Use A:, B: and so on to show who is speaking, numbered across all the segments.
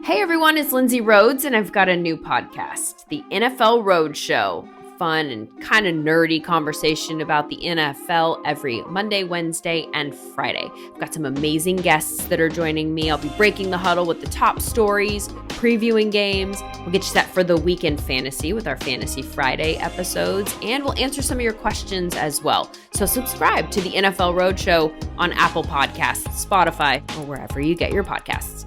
A: Hey everyone, it's Lindsay Rhodes, and I've got a new podcast, the NFL Roadshow. Fun and kind of nerdy conversation about the NFL every Monday, Wednesday, and Friday. I've got some amazing guests that are joining me. I'll be breaking the huddle with the top stories, previewing games. We'll get you set for the weekend fantasy with our Fantasy Friday episodes, and we'll answer some of your questions as well. So subscribe to the NFL Roadshow on Apple Podcasts, Spotify, or wherever you get your podcasts.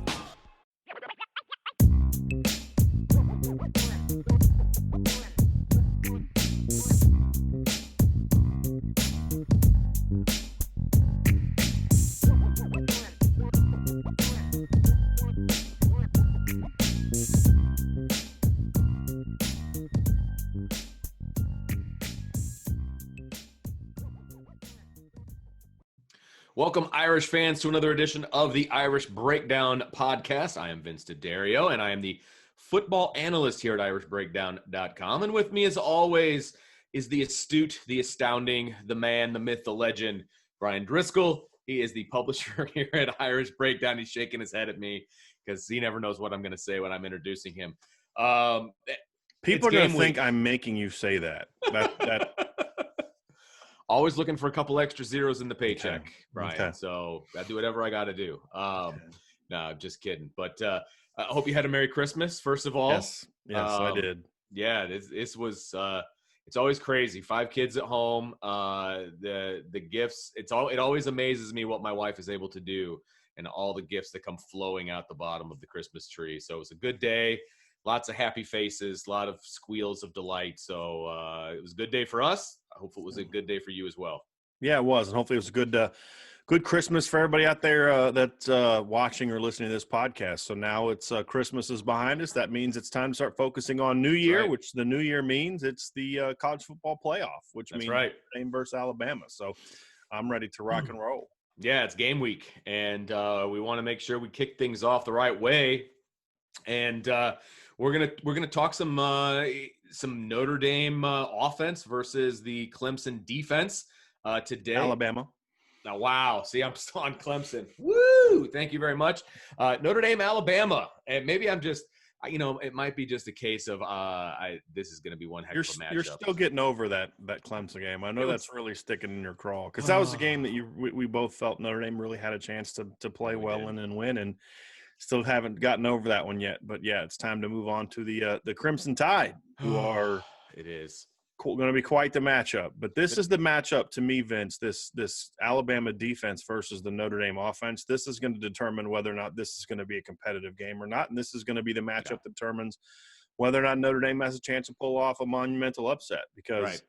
B: Welcome, Irish fans, to another edition of the Irish Breakdown podcast. I am Vince D'Addario, and I am the football analyst here at irishbreakdown.com. And with me, as always, is the astute, the astounding, the man, the myth, the legend, Brian Driscoll. He is the publisher here at Irish Breakdown. He's shaking his head at me because he never knows what I'm going to say when I'm introducing him.
C: People are going to think I'm making you say that.
B: Always looking for a couple extra zeros in the paycheck,
C: okay.
B: Brian.
C: Okay.
B: So I do whatever I got to do. No, I'm just kidding. But I hope you had a Merry Christmas, first of all.
C: Yes, I did.
B: Yeah, this was it's always crazy. 5 kids at home. The gifts. It always amazes me what my wife is able to do and all the gifts that come flowing out the bottom of the Christmas tree. So it was a good day. Lots of happy faces, a lot of squeals of delight. So it was a good day for us. I hope it was a good day for you as well.
C: Yeah, it was. And hopefully it was a good Christmas for everybody out there that's watching or listening to this podcast. So now it's Christmas is behind us. That means it's time to start focusing on New Year,
B: right.
C: Which the New Year means it's the college football playoff, which
B: That's
C: means
B: right.
C: Notre Dame versus Alabama. So I'm ready to rock and roll.
B: Yeah, it's game week, and we want to make sure we kick things off the right way. And we're gonna talk some Notre Dame offense versus the Clemson defense today.
C: Alabama.
B: Now, wow. See, I'm still on Clemson. Woo! Thank you very much. Notre Dame, Alabama, and maybe I'm just, it might be just a case of this is going to be one heck of a matchup.
C: You're still getting over that Clemson game. I know that's really sticking in your craw because that was a game that we both felt Notre Dame really had a chance to play well in and win, and still haven't gotten over that one yet. But yeah, it's time to move on to the Crimson Tide, who are
B: it is
C: going to be quite the matchup. But this is the matchup to me, Vince. This Alabama defense versus the Notre Dame offense. This is going to determine whether or not this is going to be a competitive game or not, and this is going to be the matchup that determines whether or not Notre Dame has a chance to pull off a monumental upset because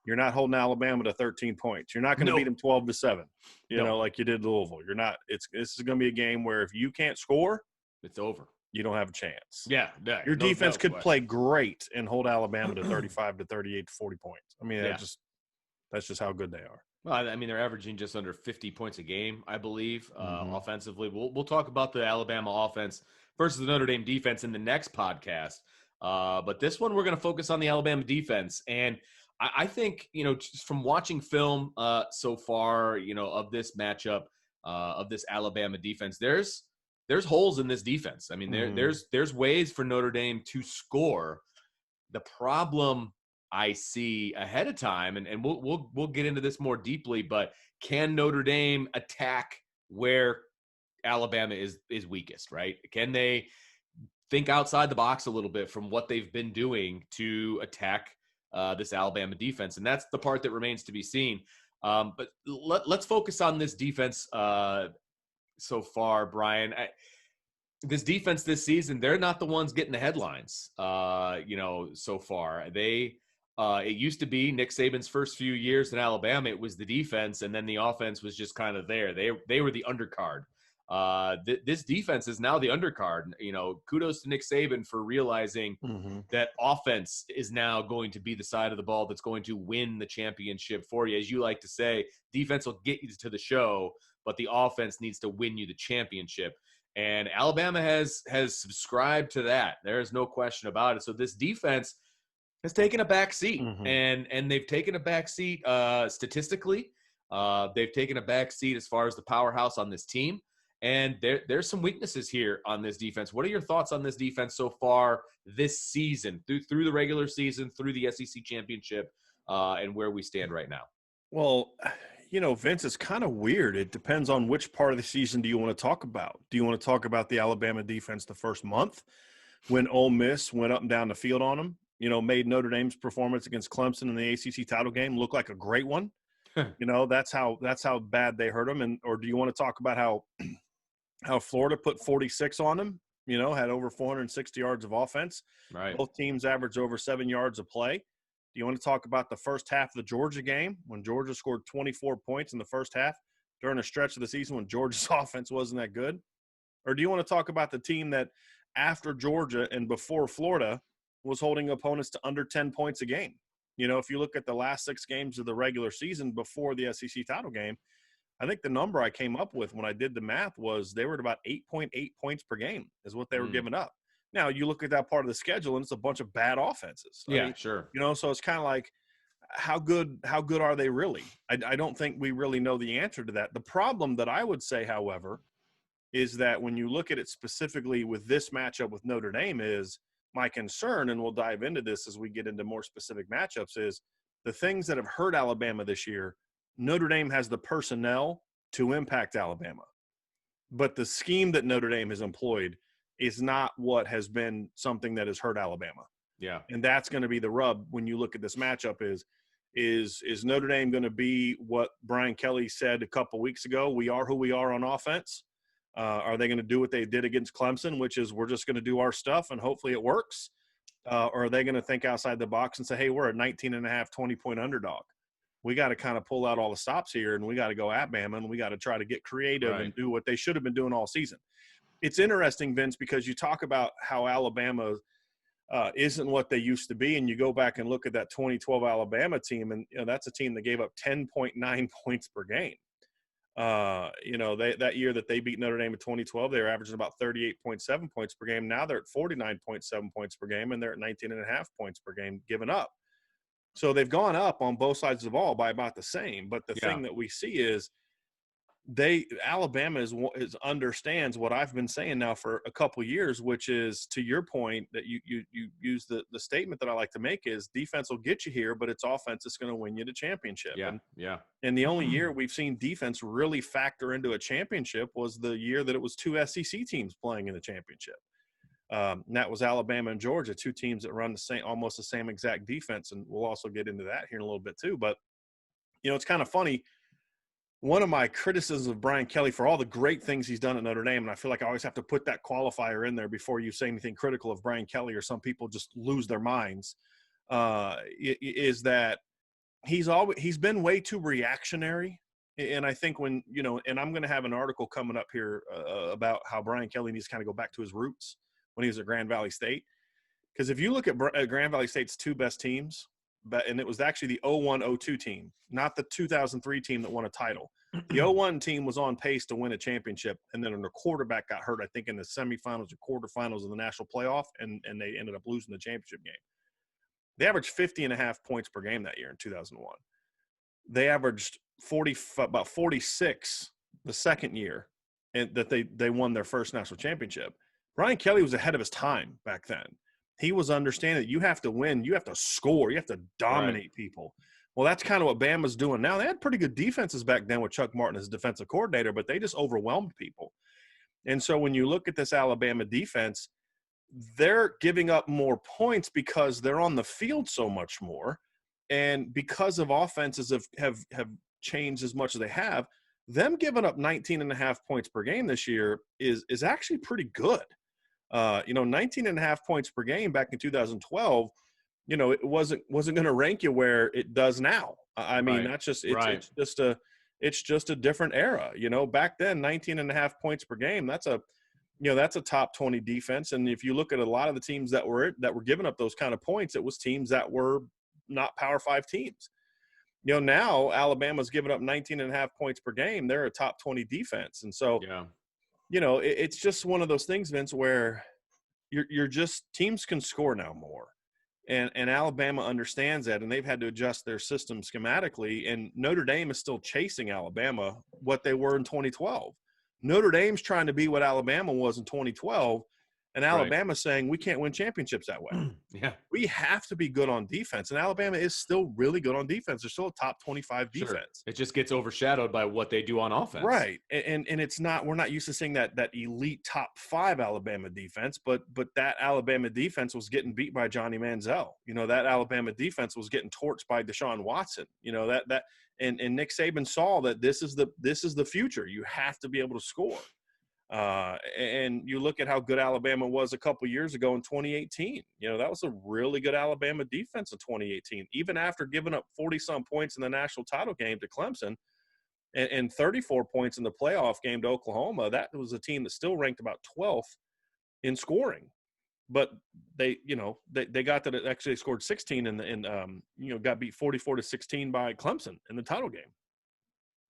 C: you're not holding Alabama to 13 points. You're not going to beat them 12-7, like you did Louisville. You're not. This is going to be a game where if you can't score,
B: it's over.
C: You don't have a chance.
B: Yeah.
C: Your defense could play great and hold Alabama to 35 to 38 to 40 points. I mean, that's just how good they are.
B: Well, I mean, they're averaging just under 50 points a game, I believe, offensively. We'll talk about the Alabama offense versus the Notre Dame defense in the next podcast. But this one, we're going to focus on the Alabama defense. And I think, just from watching film so far, of this matchup, of this Alabama defense, there's holes in this defense. I mean, there's ways for Notre Dame to score. The problem I see ahead of time, and we'll get into this more deeply, but can Notre Dame attack where Alabama is weakest, right? Can they think outside the box a little bit from what they've been doing to attack this Alabama defense? And that's the part that remains to be seen. But let's focus on this defense so far, Brian. This defense this season, they're not the ones getting the headlines, so far. It used to be Nick Saban's first few years in Alabama, it was the defense, and then the offense was just kind of there. They were the undercard. This defense is now the undercard. Kudos to Nick Saban for realizing that offense is now going to be the side of the ball that's going to win the championship for you. As you like to say, defense will get you to the show, but the offense needs to win you the championship. And Alabama has subscribed to that. There is no question about it. So this defense has taken a back seat, and they've taken a back seat statistically. They've taken a back seat as far as the powerhouse on this team. And there's some weaknesses here on this defense. What are your thoughts on this defense so far this season, through the regular season, through the SEC championship, and where we stand right now?
C: Well, Vince, it's kind of weird. It depends on which part of the season do you want to talk about. Do you want to talk about the Alabama defense the first month when Ole Miss went up and down the field on them, made Notre Dame's performance against Clemson in the ACC title game look like a great one? That's how bad they hurt them. Or do you want to talk about how Florida put 46 on them, had over 460 yards of offense.
B: Right.
C: Both teams averaged over 7 yards of play. Do you want to talk about the first half of the Georgia game when Georgia scored 24 points in the first half during a stretch of the season when Georgia's offense wasn't that good? Or do you want to talk about the team that after Georgia and before Florida was holding opponents to under 10 points a game? If you look at the last 6 games of the regular season before the SEC title game, I think the number I came up with when I did the math was they were at about 8.8 points per game is what they were giving up. Now, you look at that part of the schedule, and it's a bunch of bad offenses.
B: Sure.
C: So it's kind of like, how good are they really? I don't think we really know the answer to that. The problem that I would say, however, is that when you look at it specifically with this matchup with Notre Dame is my concern, and we'll dive into this as we get into more specific matchups, is the things that have hurt Alabama this year. Notre Dame has the personnel to impact Alabama. But the scheme that Notre Dame has employed is not what has been something that has hurt Alabama.
B: Yeah.
C: And that's going to be the rub when you look at this matchup is Notre Dame going to be what Brian Kelly said a couple weeks ago? We are who we are on offense. Are they going to do what they did against Clemson, which is we're just going to do our stuff and hopefully it works? Or are they going to think outside the box and say, hey, we're a 19.5, 20-point underdog? We got to kind of pull out all the stops here, and we got to go at Bama, and we got to try to get creative and do what they should have been doing all season. It's interesting, Vince, because you talk about how Alabama isn't what they used to be, and you go back and look at that 2012 Alabama team, and that's a team that gave up 10.9 points per game. That year that they beat Notre Dame in 2012, they were averaging about 38.7 points per game. Now they're at 49.7 points per game, and they're at 19.5 points per game given up. So they've gone up on both sides of the ball by about the same. But the thing that we see is Alabama understands what I've been saying now for a couple of years, which is to your point that you use the statement that I like to make is defense will get you here, but it's offense that's going to win you the championship. And the only year we've seen defense really factor into a championship was the year that it was 2 SEC teams playing in the championship. And that was Alabama and Georgia, 2 teams that run almost the same exact defense. And we'll also get into that here in a little bit too. But, it's kind of funny. One of my criticisms of Brian Kelly for all the great things he's done at Notre Dame, and I feel like I always have to put that qualifier in there before you say anything critical of Brian Kelly or some people just lose their minds, is that he's been way too reactionary. And I think when, and I'm going to have an article coming up here about how Brian Kelly needs to kind of go back to his roots when he was at Grand Valley State. Because if you look at Grand Valley State's 2 best teams, and it was actually the 01-02 team, not the 2003 team that won a title. The 01 team was on pace to win a championship, and then their quarterback got hurt, I think, in the semifinals or quarterfinals of the national playoff, and they ended up losing the championship game. They averaged 50.5 points per game that year in 2001. They averaged about 46 the second year and that they won their first national championship. Brian Kelly was ahead of his time back then. He was understanding that you have to win, you have to score, you have to dominate people. Well, that's kind of what Bama's doing now. They had pretty good defenses back then with Chuck Martin as defensive coordinator, but they just overwhelmed people. And so when you look at this Alabama defense, they're giving up more points because they're on the field so much more. And because of offenses have changed as much as they have, them giving up 19.5 points per game this year is actually pretty good. 19.5 points per game back in 2012, it wasn't going to rank you where it does now. I mean, that's just it's just a different era. Back then, 19.5 points per game, that's a top 20 defense. And if you look at a lot of the teams that were giving up those kind of points, it was teams that were not Power 5 teams. Now Alabama's giving up 19.5 points per game. They're a top 20 defense. And so, it's just one of those things, Vince, where you're just teams can score now more. And Alabama understands that, and they've had to adjust their system schematically. And Notre Dame is still chasing Alabama what they were in 2012. Notre Dame's trying to be what Alabama was in 2012, and Alabama's saying we can't win championships that way.
B: Yeah.
C: We have to be good on defense, and Alabama is still really good on defense. They're still a top 25 defense.
B: Sure. It just gets overshadowed by what they do on offense.
C: Right. And it's not, we're not used to seeing that elite top 5 Alabama defense, but that Alabama defense was getting beat by Johnny Manziel. You know, that Alabama defense was getting torched by Deshaun Watson. You know, and Nick Saban saw that this is the future. You have to be able to score. And you look at how good Alabama was a couple years ago in 2018. You know, that was a really good Alabama defense in 2018, even after giving up 40-some points in the national title game to Clemson and 34 points in the playoff game to Oklahoma. That was a team that still ranked about 12th in scoring. But they got that. Actually, they scored 16 and got beat 44-16 by Clemson in the title game.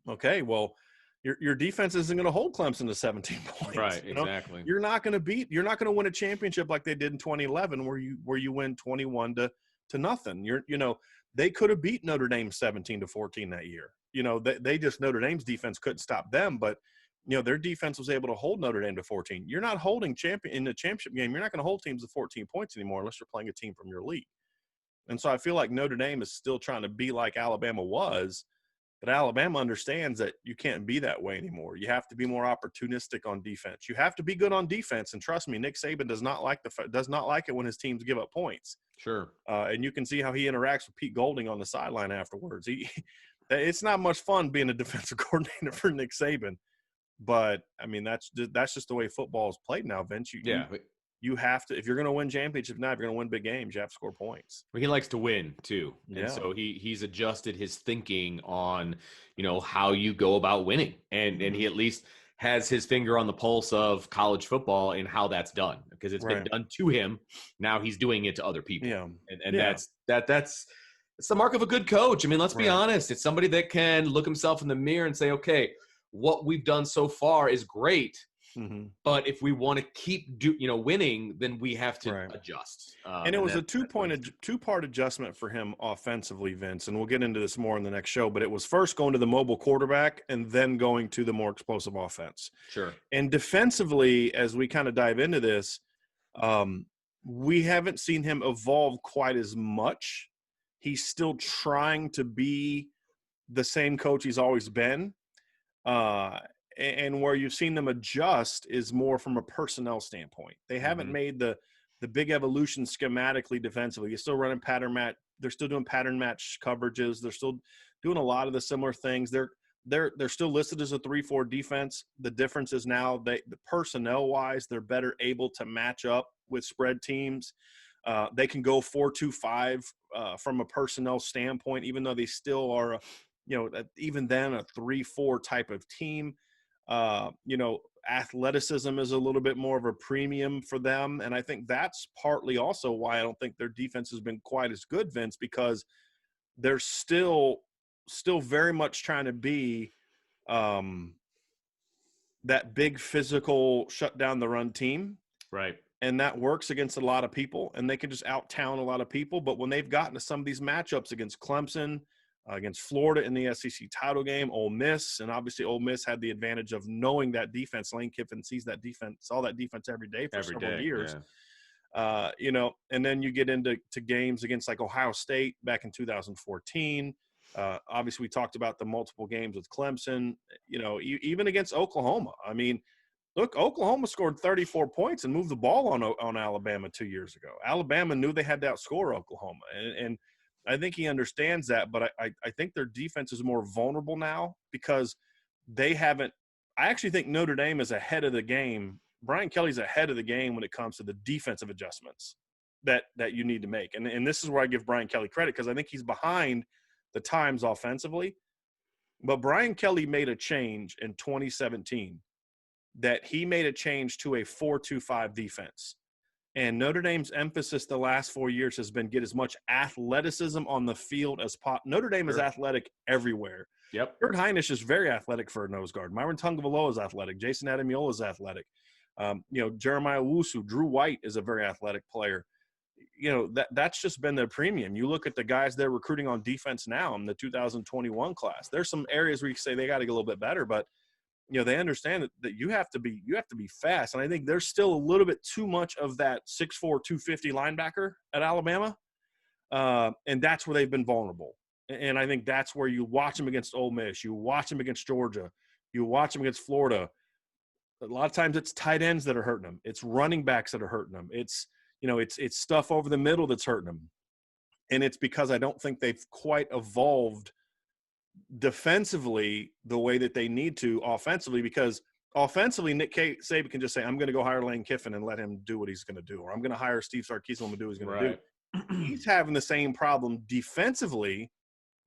C: Okay, well, your defense isn't going to hold Clemson to 17 points.
B: Right, exactly.
C: You're not going to win a championship like they did in 2011 where you win 21 to nothing. They could have beat Notre Dame 17-14 that year. You know, they just, Notre Dame's defense couldn't stop them, but their defense was able to hold Notre Dame to 14. You're not holding in the championship game. You're not going to hold teams to 14 points anymore unless you're playing a team from your league. And so I feel like Notre Dame is still trying to be like Alabama was. But Alabama understands that you can't be that way anymore. You have to be more opportunistic on defense. You have to be good on defense, and trust me, Nick Saban does not like it when his teams give up points.
B: Sure.
C: And you can see how he interacts with Pete Golding on the sideline afterwards. It's not much fun being a defensive coordinator for Nick Saban, but I mean that's just the way football is played now, Vince. You have to, if you're going to win championships now, if you're going to win big games, you have to score points.
B: Well, he likes to win too.
C: Yeah.
B: And so he's adjusted his thinking on, how you go about winning. And he at least has his finger on the pulse of college football and how that's done, because it's been done to him. Now he's doing it to other people.
C: Yeah.
B: And that's the mark of a good coach. I mean, let's be honest. It's somebody that can look himself in the mirror and say, okay, what we've done so far is great. Mm-hmm. But if we want to keep winning, then we have to adjust.
C: And it was a two-part adjustment for him offensively, Vince. And we'll get into this more in the next show. But it was first going to the mobile quarterback and then going to the more explosive offense.
B: Sure.
C: And defensively, as we kind of dive into this, we haven't seen him evolve quite as much. He's still trying to be the same coach he's always been. And where you've seen them adjust is more from a personnel standpoint. They haven't made the big evolution schematically defensively. You're still running pattern match. They're still doing pattern match coverages. They're still doing a lot of the similar things. They're still listed as a 3-4 defense. The difference is now the personnel wise, they're better able to match up with spread teams. They can go 4-2-5 from a personnel standpoint, even though they still are, even then a 3-4 type of team. Athleticism is a little bit more of a premium for them. And I think that's partly also why I don't think their defense has been quite as good, Vince, because they're still very much trying to be that big physical shut down the run team.
B: Right.
C: And that works against a lot of people, and they can just out-town a lot of people. But when they've gotten to some of these matchups against Clemson, against Florida in the SEC title game, Ole Miss, and obviously Ole Miss had the advantage of knowing that defense. Lane Kiffin saw that defense every day for several years. Yeah. And then you get into games against like Ohio State back in 2014. Obviously, we talked about the multiple games with Clemson, even against Oklahoma. I mean, look, Oklahoma scored 34 points and moved the ball on Alabama 2 years ago. Alabama knew they had to outscore Oklahoma. And I think he understands that, but I think their defense is more vulnerable now because they haven't – I actually think Notre Dame is ahead of the game. Brian Kelly's ahead of the game when it comes to the defensive adjustments that you need to make. And this is where I give Brian Kelly credit because I think he's behind the times offensively. But Brian Kelly made a change in 2017 that he made a change to a 4-2-5 defense. And Notre Dame's emphasis the last 4 years has been get as much athleticism on the field as possible. Notre Dame is athletic everywhere.
B: Yep.
C: Kurt Hinish is very athletic for a nose guard. Myron Tungavaloa is athletic. Jason Adamiola is athletic. Jeremiah Wusu, Drew White is a very athletic player. That's just been their premium. You look at the guys they're recruiting on defense now in the 2021 class. There's some areas where you say they got to get a little bit better, but they understand that you have to be fast. And I think there's still a little bit too much of that 6'4", 250 linebacker at Alabama. And that's where they've been vulnerable. And I think that's where you watch them against Ole Miss. You watch them against Georgia. You watch them against Florida. A lot of times it's tight ends that are hurting them. It's running backs that are hurting them. It's stuff over the middle that's hurting them. And it's because I don't think they've quite evolved defensively the way that they need to offensively, because offensively Nick Saban can just say, I'm going to go hire Lane Kiffin and let him do what he's going to do, or I'm going to hire Steve Sarkisian and do what he's going to do. He's having the same problem defensively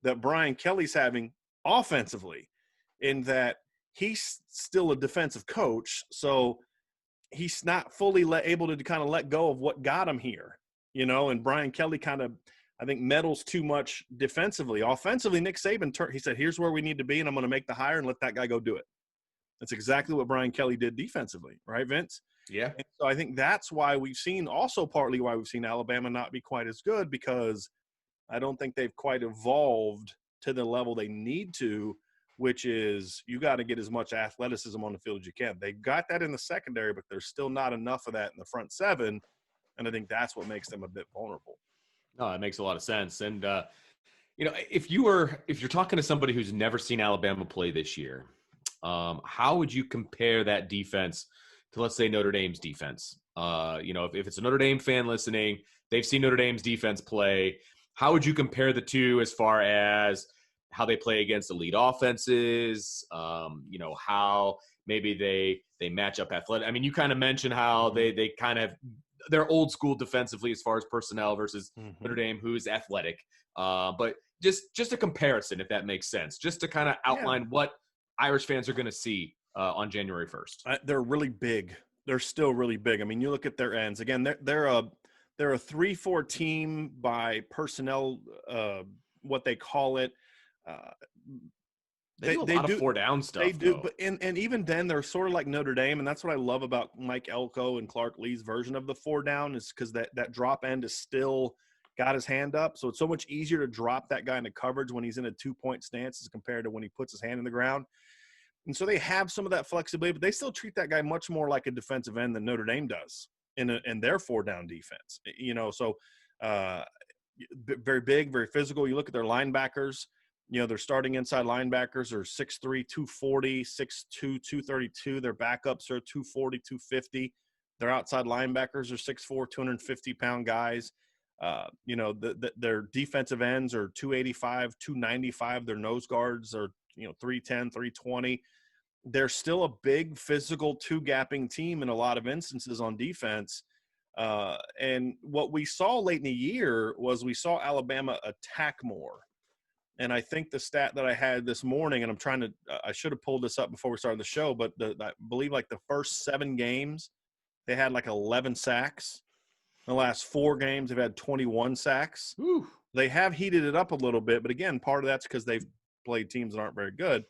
C: that Brian Kelly's having offensively, in that he's still a defensive coach, so he's not fully able to kind of let go of what got him here, and Brian Kelly kind of, I think, meddles too much defensively. Offensively, Nick Saban, he said, here's where we need to be, and I'm going to make the hire and let that guy go do it. That's exactly what Brian Kelly did defensively, right, Vince?
B: Yeah.
C: And so I think that's why partly why we've seen Alabama not be quite as good, because I don't think they've quite evolved to the level they need to, which is you got to get as much athleticism on the field as you can. They got that in the secondary, but there's still not enough of that in the front seven, and I think that's what makes them a bit vulnerable.
B: No, that makes a lot of sense. And, if you're talking to somebody who's never seen Alabama play this year, how would you compare that defense to, let's say, Notre Dame's defense? If it's a Notre Dame fan listening, they've seen Notre Dame's defense play. How would you compare the two as far as how they play against elite offenses? How maybe they match up athletic. I mean, you kind of mentioned how they kind of they're old school defensively as far as personnel versus Notre Dame, who's athletic. But just a comparison, if that makes sense, just to kind of outline what Irish fans are going to see on January 1st.
C: They're really big. They're still really big. I mean, you look at their ends. Again, they're a 3-4 team by personnel, what they call it.
B: They do a lot of 4-down stuff.
C: They do, but and even then, they're sort of like Notre Dame, and that's what I love about Mike Elko and Clark Lee's version of the 4-down, is because that drop end is still got his hand up, so it's so much easier to drop that guy into coverage when he's in a 2-point stance as compared to when he puts his hand in the ground. And so they have some of that flexibility, but they still treat that guy much more like a defensive end than Notre Dame does in their 4-down defense. So very big, very physical. You look at their linebackers. Their starting inside linebackers are 6'3", 240, 6'2", 232. Their backups are 240, 250. Their outside linebackers are 6'4", 250-pound guys. Their defensive ends are 285, 295. Their nose guards are 310, 320. They're still a big physical two-gapping team in a lot of instances on defense. And what we saw late in the year was we saw Alabama attack more. And I think the stat that I had this morning, and I should have pulled this up before we started the show, but I believe like the first 7 games, they had like 11 sacks. In the last 4 games, they've had 21 sacks.
B: Ooh.
C: They have heated it up a little bit, but again, part of that's because they've played teams that aren't very good.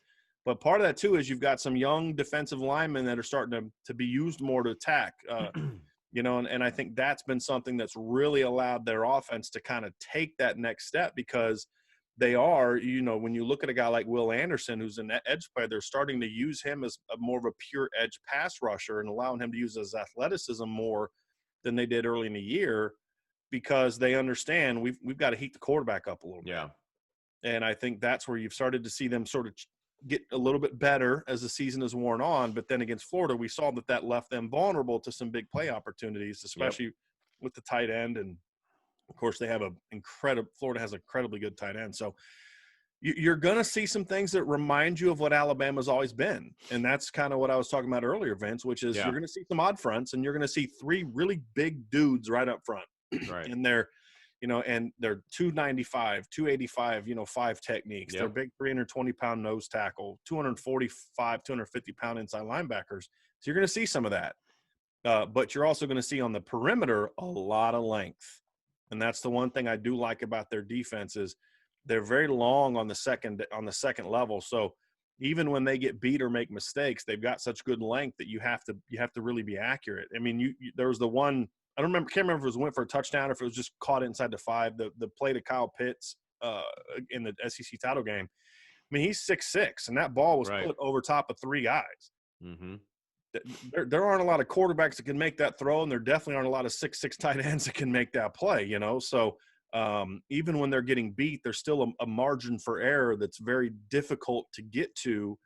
C: But part of that too is you've got some young defensive linemen that are starting to be used more to attack. And I think that's been something that's really allowed their offense to kind of take that next step, because they are, when you look at a guy like Will Anderson, who's an edge player, they're starting to use him as more of a pure edge pass rusher and allowing him to use his athleticism more than they did early in the year, because they understand we've got to heat the quarterback up a little bit.
B: Yeah.
C: And I think that's where you've started to see them sort of get a little bit better as the season has worn on. But then against Florida, we saw that left them vulnerable to some big play opportunities, especially with the tight end. And of course, they have Florida has an incredibly good tight end. So you're going to see some things that remind you of what Alabama's always been. And that's kind of what I was talking about earlier, Vince, which is you're going to see some odd fronts, and you're going to see 3 really big dudes right up front.
B: Right.
C: And they're 295, 285, 5 techniques. They're big 320-pound nose tackle, 245, 250-pound inside linebackers. So you're going to see some of that. But you're also going to see on the perimeter a lot of length. And that's the one thing I do like about their defense is they're very long on the second level. So even when they get beat or make mistakes, they've got such good length that you have to really be accurate. I mean, there was the one, can't remember if it was went for a touchdown or if it was just caught inside the 5, the play to Kyle Pitts in the SEC title game. mean, he's 6'6", and that ball was
B: Right.
C: put over top of 3 guys.
B: Mm-hmm.
C: There aren't a lot of quarterbacks that can make that throw, and there definitely aren't a lot of 6'6" tight ends that can make that play, So even when they're getting beat, there's still a margin for error that's very difficult to get to,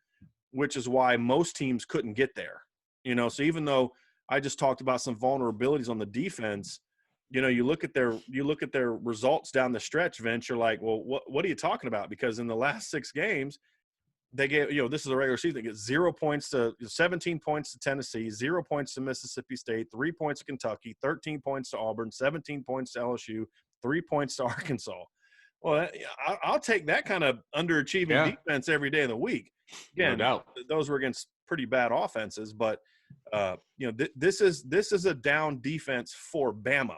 C: which is why most teams couldn't get there. So even though I just talked about some vulnerabilities on the defense, you look at their results down the stretch, Vince, you're like, well, what are you talking about? Because in the last 6 games, they gave, this is a regular season, they get 17 points to Tennessee, 0 points to Mississippi State, 3 points to Kentucky, 13 points to Auburn, 17 points to LSU, 3 points to Arkansas. Well, I'll take that kind of underachieving defense every day of the week. Again,
B: no doubt.
C: Those were against pretty bad offenses, but this is a down defense for Bama.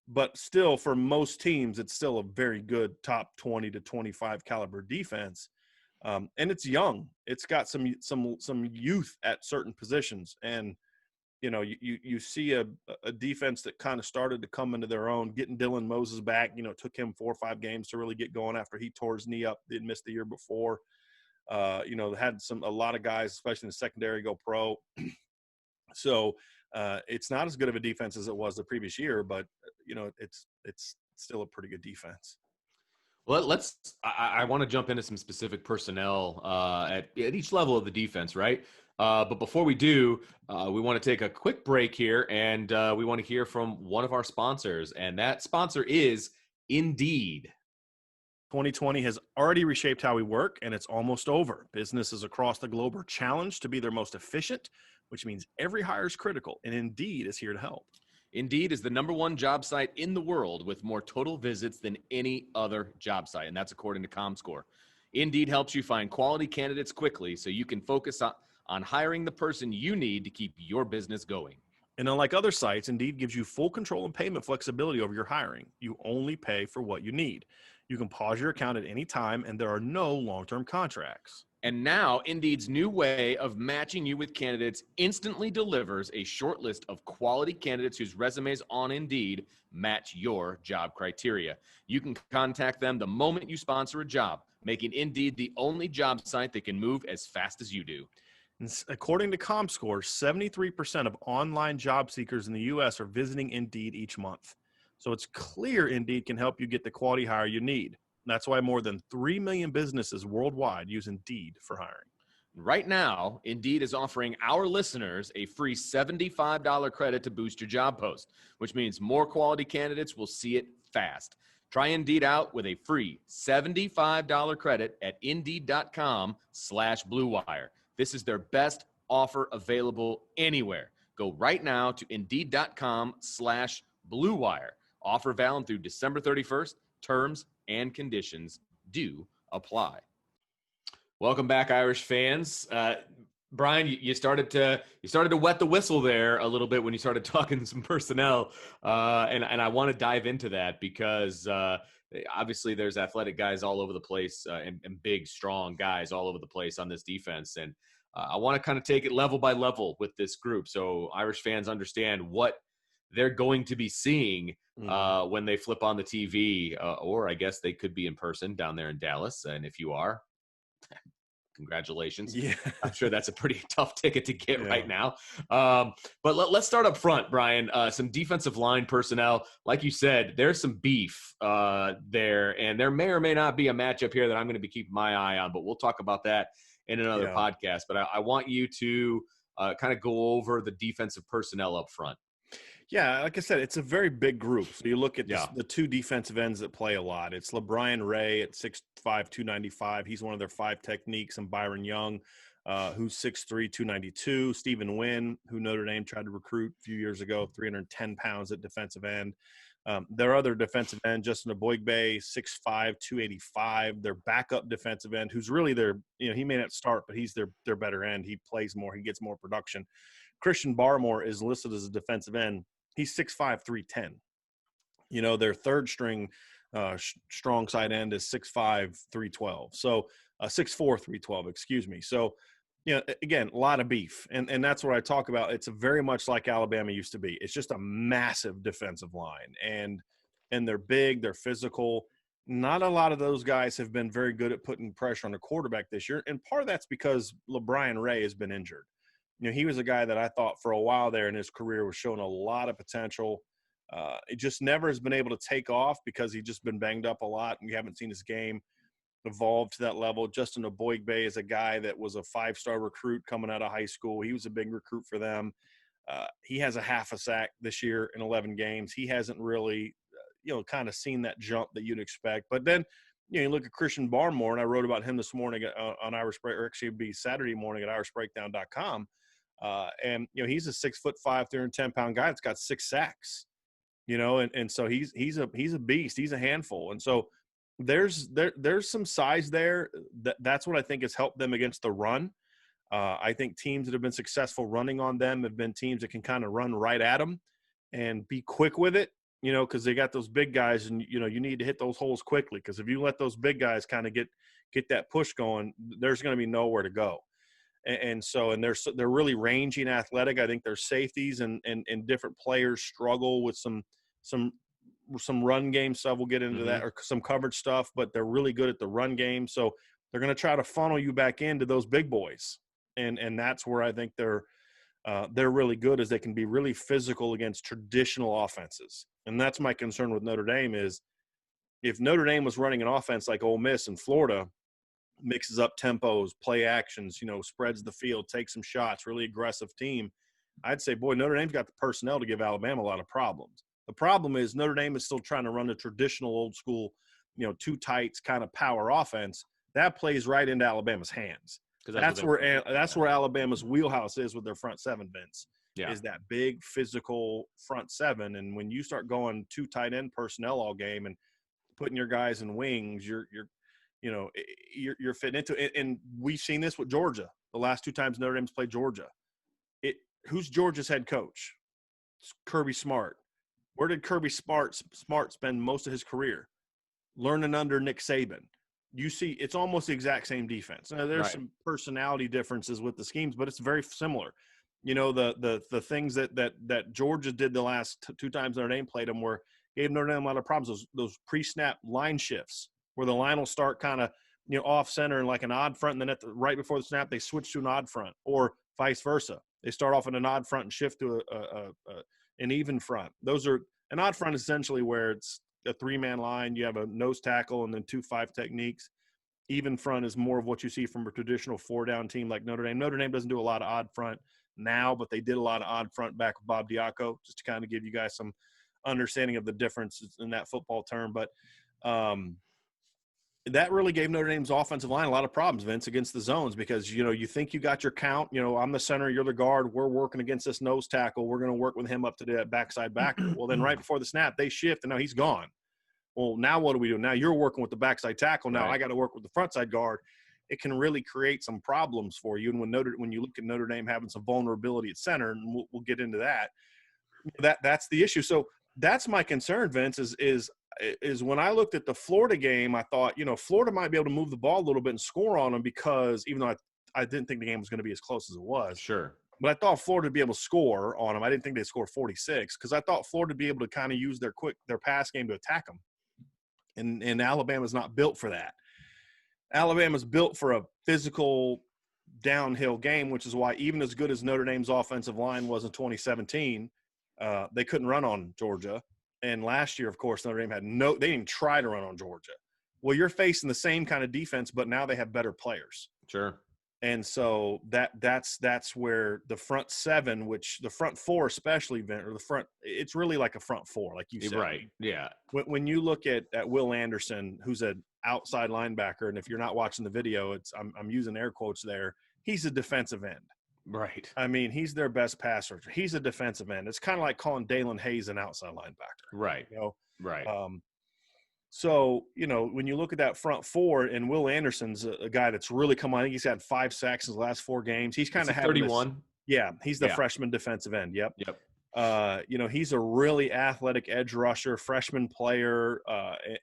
C: But still, for most teams, it's still a very good top 20 to 25 caliber defense. And it's young. It's got some youth at certain positions. And, you see a defense that kind of started to come into their own, getting Dylan Moses back. It took him 4 or 5 games to really get going after he tore his knee up. They'd missed the year before. Had a lot of guys, especially in the secondary, go pro. So it's not as good of a defense as it was the previous year, but, it's still a pretty good defense.
B: Well, I want to jump into some specific personnel at each level of the defense, right? But before we do, we want to take a quick break here, and we want to hear from one of our sponsors, and that sponsor is Indeed.
C: 2020 has already reshaped how we work, and it's almost over. Businesses across the globe are challenged to be their most efficient, which means every hire is critical, and Indeed is here to help.
B: Indeed is the #1 job site in the world with more total visits than any other job site, and that's according to ComScore. Indeed helps you find quality candidates quickly so you can focus on hiring the person you need to keep your business going.
C: And unlike other sites, Indeed gives you full control and payment flexibility over your hiring. You only pay for what you need. You can pause your account at any time, and there are no long-term contracts.
B: And now, Indeed's new way of matching you with candidates instantly delivers a short list of quality candidates whose resumes on Indeed match your job criteria. You can contact them the moment you sponsor a job, making Indeed the only job site that can move as fast as you do.
C: And according to ComScore, 73% of online job seekers in the U.S. are visiting Indeed each month. So it's clear Indeed can help you get the quality hire you need. That's why more than 3 million businesses worldwide use Indeed for hiring.
B: Right now, Indeed is offering our listeners a free $75 credit to boost your job post, which means more quality candidates will see it fast. Try Indeed out with a free $75 credit at Indeed.com/Blue Wire. This is their best offer available anywhere. Go right now to Indeed.com/Blue Wire. Offer valid through December 31st. Terms and conditions do apply. Welcome back, Irish fans. Brian, you started to wet the whistle there a little bit when you started talking some personnel, and I want to dive into that because obviously there's athletic guys all over the place and big, strong guys all over the place on this defense, and I want to kind of take it level by level with this group so Irish fans understand what they're going to be seeing when they flip on the TV, or I guess they could be in person down there in Dallas. And if you are, congratulations.
C: Yeah.
B: I'm sure that's a pretty tough ticket to get right now. But let's start up front, Brian. Some defensive line personnel. Like you said, there's some beef there, and there may or may not be a matchup here that I'm going to be keeping my eye on, but we'll talk about that in another podcast. But I want you to kind of go over the defensive personnel up front.
C: Yeah, like I said, it's a very big group. So you look at the 2 defensive ends that play a lot. It's LeBrian Ray at 6'5", 295. He's one of their 5 techniques. And Byron Young, who's 6'3", 292. Stephen Wynn, who Notre Dame tried to recruit a few years ago, 310 pounds at defensive end. Their other defensive end, Justin Aboigbe, 6'5", 285. Their backup defensive end, who's really he may not start, but he's their better end. He plays more. He gets more production. Christian Barmore is listed as a defensive end. He's 6'5", 310. Their third string strong side end is 6'5", 312. So 6'4", 312, excuse me. So, again, a lot of beef. And that's what I talk about. It's very much like Alabama used to be. It's just a massive defensive line. And they're big, they're physical. not a lot of those guys have been very good at putting pressure on the quarterback this year. And part of that's because LeBron Ray has been injured. He was a guy that I thought for a while there in his career was showing a lot of potential. It just never has been able to take off because he's just been banged up a lot, and we haven't seen his game evolve to that level. Justin Oboigbe is a guy that was a 5-star recruit coming out of high school. He was a big recruit for them. He has a half a sack this year in 11 games. He hasn't really, kind of seen that jump that you'd expect. But then, you look at Christian Barmore, and I wrote about him this morning on Irish Break, or actually it'd be Saturday morning at irishbreakdown.com. And he's a 6'5", 310-pound guy that's got 6 sacks. And so he's a beast. He's a handful. And so there's some size there. That's what I think has helped them against the run. I think teams that have been successful running on them have been teams that can kind of run right at them and be quick with it, because they got those big guys, and, you need to hit those holes quickly, because if you let those big guys kind of get that push going, there's going to be nowhere to go. And they're really rangy and athletic. I think their safeties and different players struggle with some run game stuff. We'll get into that, or some coverage stuff, but they're really good at the run game. So they're going to try to funnel you back into those big boys. And that's where I think they're really good, is they can be really physical against traditional offenses. And that's my concern with Notre Dame, is if Notre Dame was running an offense like Ole Miss in Florida, mixes up tempos, play actions, spreads the field, takes some shots, really aggressive team, I'd say, boy, Notre Dame's got the personnel to give Alabama a lot of problems. The problem is Notre Dame is still trying to run the traditional old school, 2 tights kind of power offense. That plays right into Alabama's hands. That's where Alabama's wheelhouse is with their front 7, Vince. Yeah. Is that big physical front 7. And when you start going 2 tight end personnel all game and putting your guys in wings, you're fitting into it. And we've seen this with Georgia. The last 2 times Notre Dame's played Georgia. Who's Georgia's head coach? It's Kirby Smart. Where did Kirby Smart spend most of his career? Learning under Nick Saban. You see, it's almost the exact same defense. Now, there's some personality differences with the schemes, but it's very similar. The things that Georgia did the last 2 times Notre Dame played them gave Notre Dame a lot of problems. Those pre-snap line shifts where the line will start kind of off center and like an odd front, and then right before the snap they switch to an odd front, or vice versa. They start off in an odd front and shift to an even front. An odd front is essentially where it's a 3-man line. You have a nose tackle and then 2-5 techniques. Even front is more of what you see from a traditional 4-down team like Notre Dame. Notre Dame doesn't do a lot of odd front now, but they did a lot of odd front back with Bob Diaco, just to kind of give you guys some understanding of the difference in that football term. But that really gave Notre Dame's offensive line a lot of problems, Vince, against the zones, because, you think you got your count. I'm the center, you're the guard. We're working against this nose tackle. We're going to work with him up to that backside backer. Well, then right before the snap, they shift, and now he's gone. Well, now what do we do? Now you're working with the backside tackle. Now I got to work with the frontside guard. It can really create some problems for you. And when you look at Notre Dame having some vulnerability at center, and we'll get into that's the issue. So that's my concern, Vince, is when I looked at the Florida game, I thought, Florida might be able to move the ball a little bit and score on them, because even though I didn't think the game was going to be as close as it was.
B: Sure.
C: But I thought Florida would be able to score on them. I didn't think they'd score 46, because I thought Florida would be able to kind of use their pass game to attack them. And Alabama's not built for that. Alabama's built for a physical downhill game, which is why even as good as Notre Dame's offensive line was in 2017, they couldn't run on Georgia. And last year, of course, Notre Dame they didn't even try to run on Georgia. Well, you're facing the same kind of defense, but now they have better players.
B: Sure.
C: And so that's where the front 7, which the front 4 especially, or the front, it's really like a front 4, like you said.
B: Right, yeah.
C: When you look at Will Anderson, who's an outside linebacker, and if you're not watching the video, I'm using air quotes there, he's a defensive end.
B: Right.
C: I mean, he's their best passer. He's a defensive end. It's kind of like calling Dalen Hayes an outside linebacker.
B: Right. Right.
C: So, when you look at that front 4, and Will Anderson's a guy that's really come on. I think he's had 5 sacks in his last 4 games. He's kind of having
B: 31.
C: He's the freshman defensive end. Yep.
B: Yep.
C: He's a really athletic edge rusher, freshman player.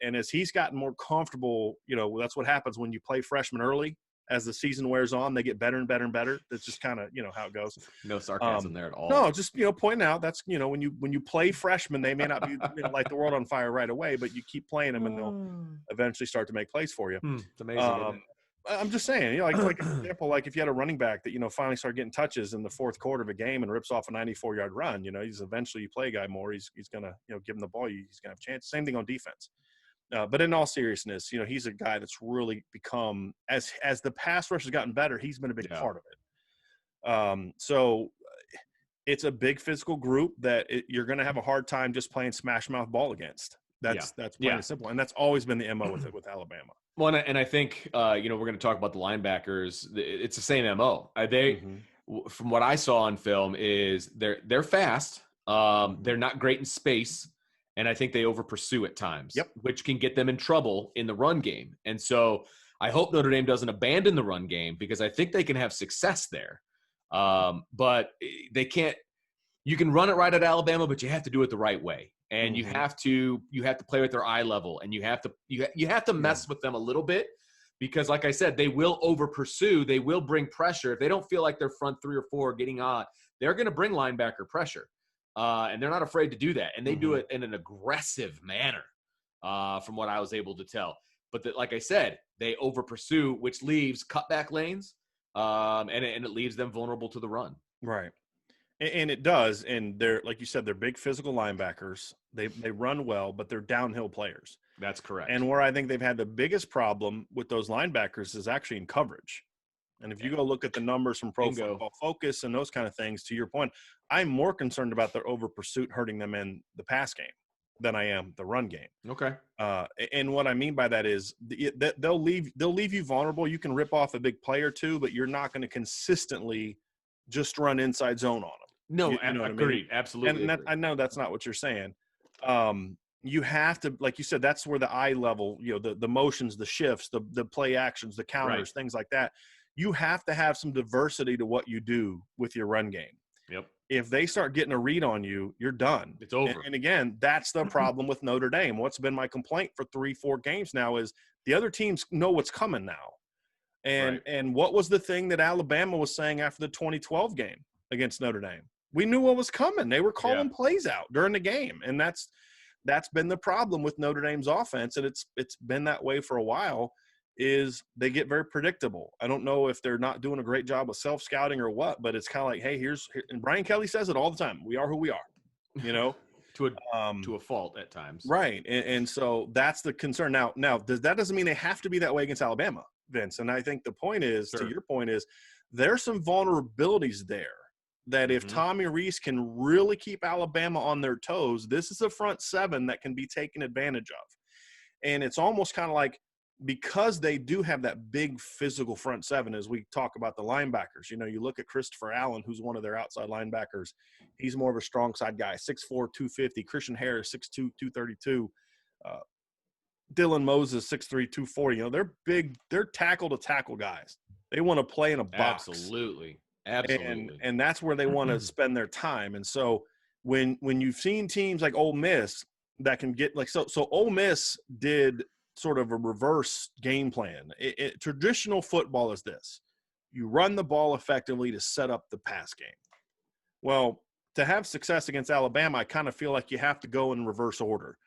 C: And as he's gotten more comfortable, that's what happens when you play freshmen early. as the season wears on, they get better and better and better. That's just kind of, how it goes.
B: No sarcasm there at all.
C: No, just, pointing out that's, when you play freshmen, they may not be, light the world on fire right away, but you keep playing them and they'll eventually start to make plays for you.
B: It's amazing. Isn't it?
C: I'm just saying, like an example, like if you had a running back that, finally started getting touches in the fourth quarter of a game and rips off a 94-yard run, he's eventually, you play a guy more, he's going to, give him the ball, he's going to have a chance. Same thing on defense. But in all seriousness, he's a guy that's really become, as the pass rush has gotten better, he's been a big part of it. So it's a big physical group that you're going to have a hard time just playing smash mouth ball against. That's plain and simple. And that's always been the MO with Alabama.
B: Well, and I think, we're going to talk about the linebackers. It's the same MO. From what I saw on film is they're fast. They're not great in space. And I think they over pursue at times, which can get them in trouble in the run game. And so I hope Notre Dame doesn't abandon the run game because I think they can have success there. But they can't, you can run it right at Alabama, but you have to do it the right way. And you have to play with their eye level, and you have to mess with them a little bit because, like I said, they will over pursue. They will bring pressure. If they don't feel like their front 3 or 4 are getting on, they're going to bring linebacker pressure, and they're not afraid to do that. And they do it in an aggressive manner, from what I was able to tell. But like I said, they over pursue, which leaves cutback lanes, and it leaves them vulnerable to the run.
C: Right. And it does, and they're, like you said, they're big physical linebackers. They run well, but they're downhill players.
B: That's correct.
C: And where I think they've had the biggest problem with those linebackers is actually in coverage. And if you go look at the numbers from Pro Football Focus and those kind of things, to your point, I'm more concerned about their over pursuit hurting them in the pass game than I am the run game.
B: Okay.
C: And what I mean by that is they'll leave you vulnerable. You can rip off a big play or two, but you're not going to consistently just run inside zone on them.
B: No,
C: you know
B: agreed.
C: I mean?
B: Absolutely.
C: And I know that's not what you're saying. You have to, like you said, that's where the eye level, the motions, the shifts, the play actions, the counters, things like that. You have to have some diversity to what you do with your run game.
B: Yep.
C: If they start getting a read on you, you're done.
B: It's over.
C: And again, that's the problem with Notre Dame. What's been my complaint for 3-4 games now is the other teams know what's coming now. And what was the thing that Alabama was saying after the 2012 game against Notre Dame? We knew what was coming. They were calling plays out during the game. And that's been the problem with Notre Dame's offense. And it's been that way for a while, is they get very predictable. I don't know if they're not doing a great job of self-scouting or what, but it's kind of like, hey, and Brian Kelly says it all the time. We are who we are,
B: to a fault at times.
C: Right. And so that's the concern. Now that doesn't mean they have to be that way against Alabama, Vince. And I think the point is, to your point is, there's some vulnerabilities there that if Tommy Rees can really keep Alabama on their toes, this is a front 7 that can be taken advantage of. And it's almost kind of like, because they do have that big physical front 7, as we talk about the linebackers, you look at Christopher Allen, who's one of their outside linebackers. He's more of a strong side guy, 6'4", 250. Christian Harris, 6'2", 232. Dylan Moses, 6'3", 240. They're big. They're tackle-to-tackle guys. They want to play in a box.
B: Absolutely.
C: And that's where they want to spend their time. And so when you've seen teams like Ole Miss that can get so Ole Miss did sort of a reverse game plan. Traditional football is this: you run the ball effectively to set up the pass game. Well, to have success against Alabama, I kind of feel like you have to go in reverse order.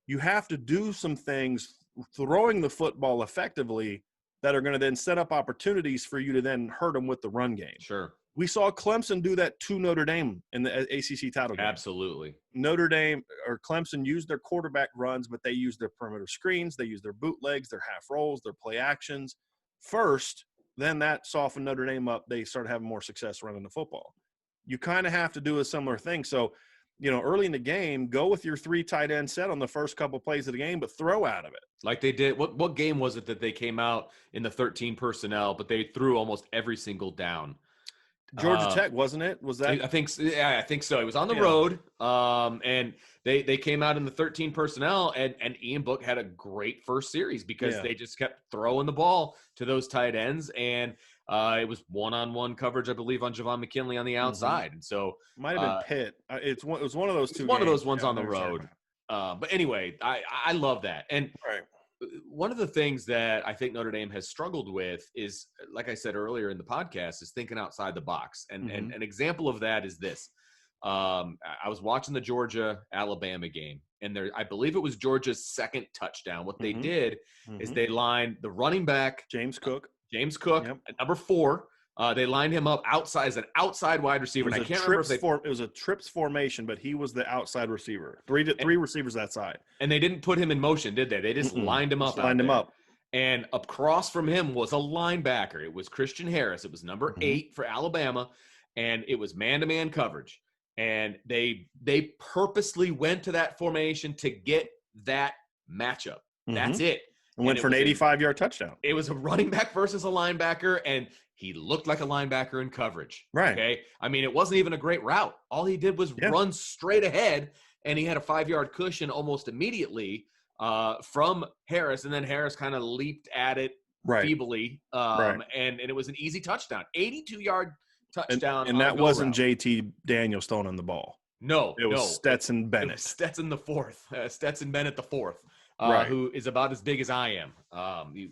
C: You have to do some things throwing the football effectively that are going to then set up opportunities for you to then hurt them with the run game.
B: Sure.
C: We saw Clemson do that to Notre Dame in the ACC title game.
B: Absolutely.
C: Notre Dame or Clemson used their quarterback runs, but they used their perimeter screens. They used their bootlegs, their half rolls, their play actions first. Then that softened Notre Dame up. They started having more success running the football. You kind of have to do a similar thing. So, early in the game, go with your 3 tight end set on the first couple plays of the game, but throw out of it.
B: Like they did. What game was it that they came out in the 13 personnel, but they threw almost every single down?
C: Georgia Tech, wasn't it? Was that?
B: I think so. It was on the road, and they came out in the 13 personnel, and Ian Book had a great first series because they just kept throwing the ball to those tight ends, and it was one-on-one coverage, I believe, on Javon McKinley on the outside, and so
C: might have been Pitt. It was one of those two.
B: One of those ones on the road. But anyway, I love that, and one of the things that I think Notre Dame has struggled with is, like I said earlier in the podcast, is thinking outside the box. And an example of that is this. I was watching the Georgia-Alabama game, and I believe it was Georgia's second touchdown. What they did is they lined the running back,
C: James Cook,
B: at number 4. They lined him up outside as an outside wide receiver. And I can't remember if
C: it was a trips formation, but he was the outside receiver. Three receivers that side.
B: And they didn't put him in motion, did they? They just lined him up. And across from him was a linebacker. It was Christian Harris. It was number 8 for Alabama, and it was man-to-man coverage. And they purposely went to that formation to get that matchup. That's it.
C: And went for an 85-yard touchdown.
B: It was a running back versus a linebacker, and he looked like a linebacker in coverage.
C: Right.
B: Okay. I mean, it wasn't even a great route. All he did was run straight ahead, and he had a 5-yard cushion almost immediately from Harris, and then Harris kind of leaped at it feebly, and it was an easy touchdown. 82-yard touchdown.
C: And that wasn't JT Daniels throwing on the ball.
B: No.
C: It was Stetson Bennett.
B: It was Stetson the fourth. Stetson Bennett the fourth. Who is about as big as I am,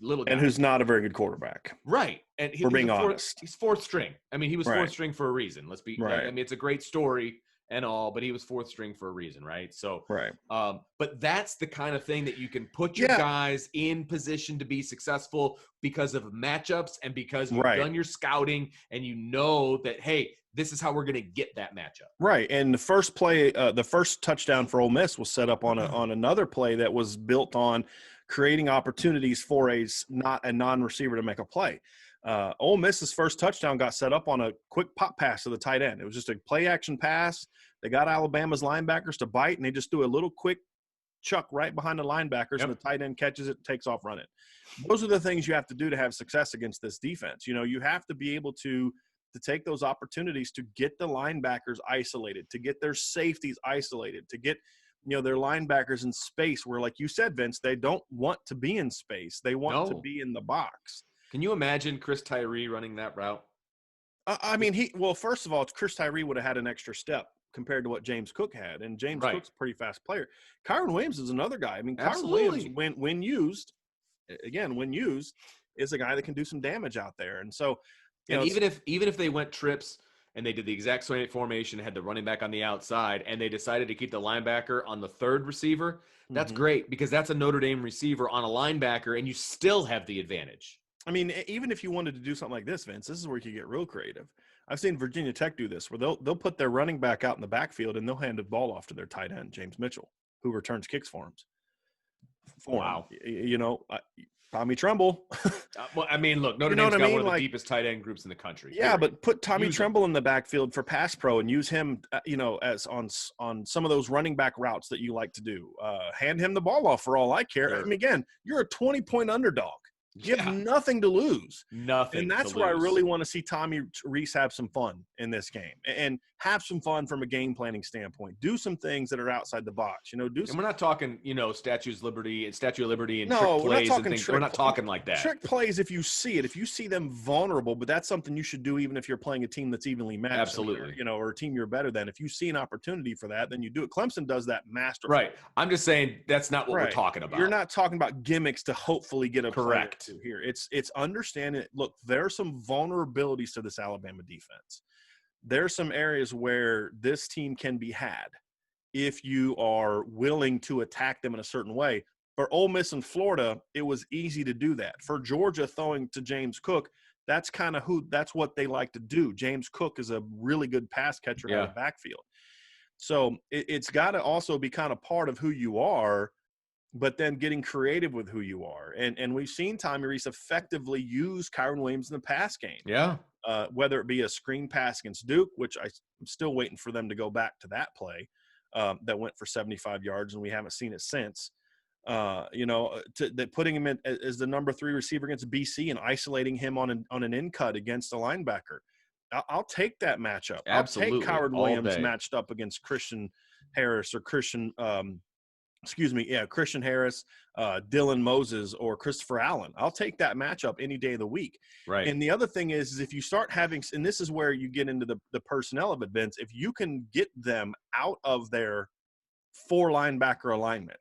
B: little guy.
C: And who's not a very good quarterback.
B: Right. And
C: we're being honest.
B: He's fourth string. I mean, he was fourth string for a reason. Let's be I mean, it's a great story and all, but he was fourth string for a reason, right? So, but that's the kind of thing that you can put your guys in position to be successful because of matchups and because you've done your scouting and you know that, hey, this is how we're going to get that matchup.
C: Right. And the first play, the first touchdown for Ole Miss was set up on another play that was built on creating opportunities for a non-receiver to make a play. Ole Miss's first touchdown got set up on a quick pop pass to the tight end. It was just a play action pass. They got Alabama's linebackers to bite, and they just threw a little quick chuck right behind the linebackers, and the tight end catches it, takes off running. Those are the things you have to do to have success against this defense. You know, you have to be able to take those opportunities to get the linebackers isolated, to get their safeties isolated, to get, their linebackers in space where, like you said, Vince, they don't want to be in space. They want to be in the box.
B: Can you imagine Chris Tyree running that route?
C: I mean, first of all, Chris Tyree would have had an extra step compared to what James Cook had, and James Cook's a pretty fast player. Kyron Williams is another guy. I mean, Kyron Williams, when used, is a guy that can do some damage out there. And so,
B: even if they went trips and they did the exact same formation, had the running back on the outside, and they decided to keep the linebacker on the third receiver, that's great because that's a Notre Dame receiver on a linebacker, and you still have the advantage.
C: I mean, even if you wanted to do something like this, Vince, this is where you get real creative. I've seen Virginia Tech do this, where they'll put their running back out in the backfield and they'll hand the ball off to their tight end, James Mitchell, who returns kicks for him.
B: Wow.
C: Tommy Tremble.
B: Well, I mean, look, Notre Dame's got one of the deepest tight end groups in the country.
C: Yeah, but put Tommy Tremble in the backfield for pass pro and use him, as on some of those running back routes that you like to do. Hand him the ball off for all I care. Sure. I mean, again, you're a 20-point underdog. You have nothing to lose.
B: Nothing.
C: And that's where I really want to see Tommy Rees have some fun in this game and have some fun from a game planning standpoint. Do some things that are outside the box. And
B: we're not talking, Statue of Liberty and trick plays and things. We're not talking like that.
C: Trick plays if you see it. If you see them vulnerable, but that's something you should do even if you're playing a team that's evenly matched.
B: Absolutely.
C: Or a team you're better than. If you see an opportunity for that, then you do it. Clemson does that masterfully.
B: Right. I'm just saying that's not what we're talking about.
C: You're not talking about gimmicks to hopefully get a
B: correct
C: here. It's understanding it. Look, there are some vulnerabilities to this Alabama defense. There's some areas where this team can be had if you are willing to attack them in a certain way. For Ole Miss and Florida, it was easy to do that. For Georgia throwing to James Cook, that's what they like to do. James Cook is a really good pass catcher out of the backfield. So it's got to also be kind of part of who you are, but then getting creative with who you are. And we've seen Tommy Rees effectively use Kyron Williams in the pass game.
B: Yeah.
C: Whether it be a screen pass against Duke, which I'm still waiting for them to go back to that play that went for 75 yards, and we haven't seen it since. Putting him in as the number 3 receiver against BC and isolating him on an in cut against a linebacker. I'll take that matchup.
B: Absolutely.
C: I'll take Kyron Williams matched up against Christian Harris or Christian Harris, Dylan Moses, or Christopher Allen. I'll take that matchup any day of the week.
B: Right.
C: And the other thing is if you start having – and this is where you get into the personnel of events. If you can get them out of their 4 linebacker alignment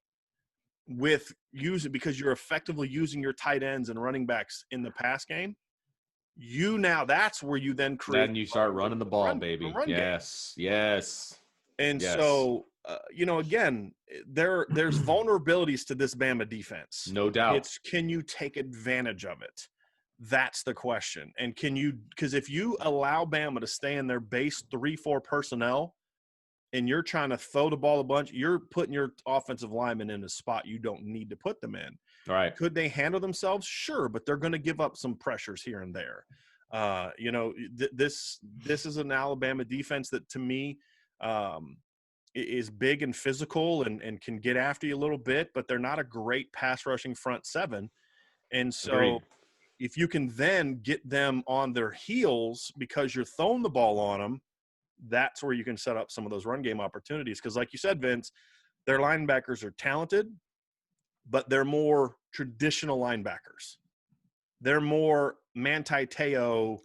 C: because you're effectively using your tight ends and running backs in the pass game, that's where you then create.
B: Then you start running the ball, baby. Yes.
C: And so, again, there's vulnerabilities to this Bama defense.
B: No doubt.
C: It's, can you take advantage of it? That's the question. And because if you allow Bama to stay in their base 3-4 personnel and you're trying to throw the ball a bunch, you're putting your offensive linemen in a spot you don't need to put them in.
B: All right.
C: Could they handle themselves? Sure, but they're going to give up some pressures here and there. This is an Alabama defense that, to me, is big and physical and can get after you a little bit, but they're not a great pass rushing front seven. And so
B: Agreed.
C: If you can then get them on their heels because you're throwing the ball on them, that's where you can set up some of those run game opportunities. Because like you said, Vince, their linebackers are talented, but they're more traditional linebackers. They're more Manti Te'o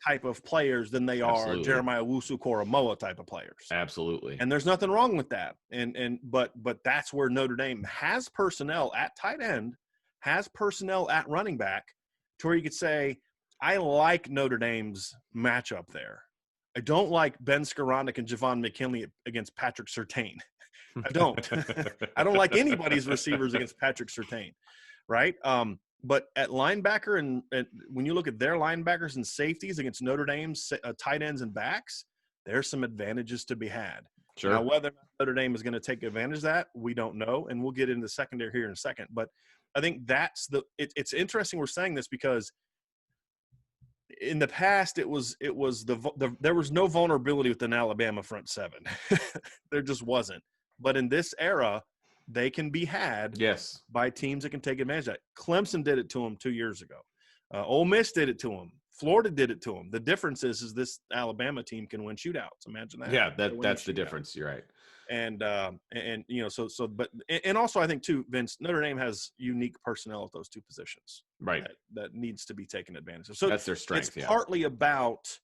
C: type of players than they are Jeremiah Owusu-Koramoah type of players.
B: Absolutely.
C: And there's nothing wrong with that. But that's where Notre Dame has personnel at tight end, has personnel at running back, to where you could say, I like Notre Dame's matchup there. I don't like Ben Skoranek and Javon McKinley against Patrick Surtain. I don't. I don't like anybody's receivers against Patrick Surtain, right? But at linebacker, and when you look at their linebackers and safeties against Notre Dame's tight ends and backs, there's some advantages to be had.
B: Sure.
C: Now, whether Notre Dame is going to take advantage of that, we don't know, and we'll get into the secondary here in a second. But I think that's it's interesting we're saying this because in the past there was no vulnerability with an Alabama front seven. There just wasn't. But in this era, they can be had by teams that can take advantage of that. Clemson did it to them 2 years ago. Ole Miss did it to them. Florida did it to them. The difference is this Alabama team can win shootouts. Imagine that.
B: Yeah, that's the difference. You're right.
C: And also I think too, Vince, Notre Dame has unique personnel at those two positions.
B: Right.
C: That needs to be taken advantage of. So
B: that's their strength.
C: It's partly about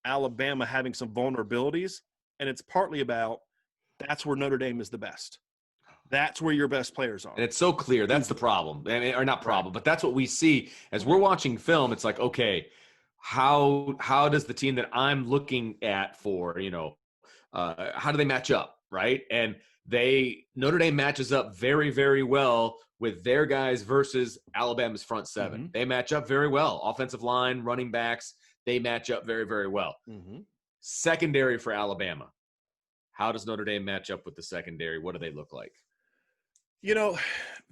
C: Alabama having some vulnerabilities, and it's partly about that's where Notre Dame is the best. That's where your best players are.
B: And it's so clear. That's the problem. Or not problem, but that's what we see as we're watching film. It's like, okay, how does the team that I'm looking at for, how do they match up, right? And Notre Dame matches up very, very well with their guys versus Alabama's front seven. Mm-hmm. They match up very well. Offensive line, running backs, they match up very, very well. Mm-hmm. Secondary for Alabama. How does Notre Dame match up with the secondary? What do they look like?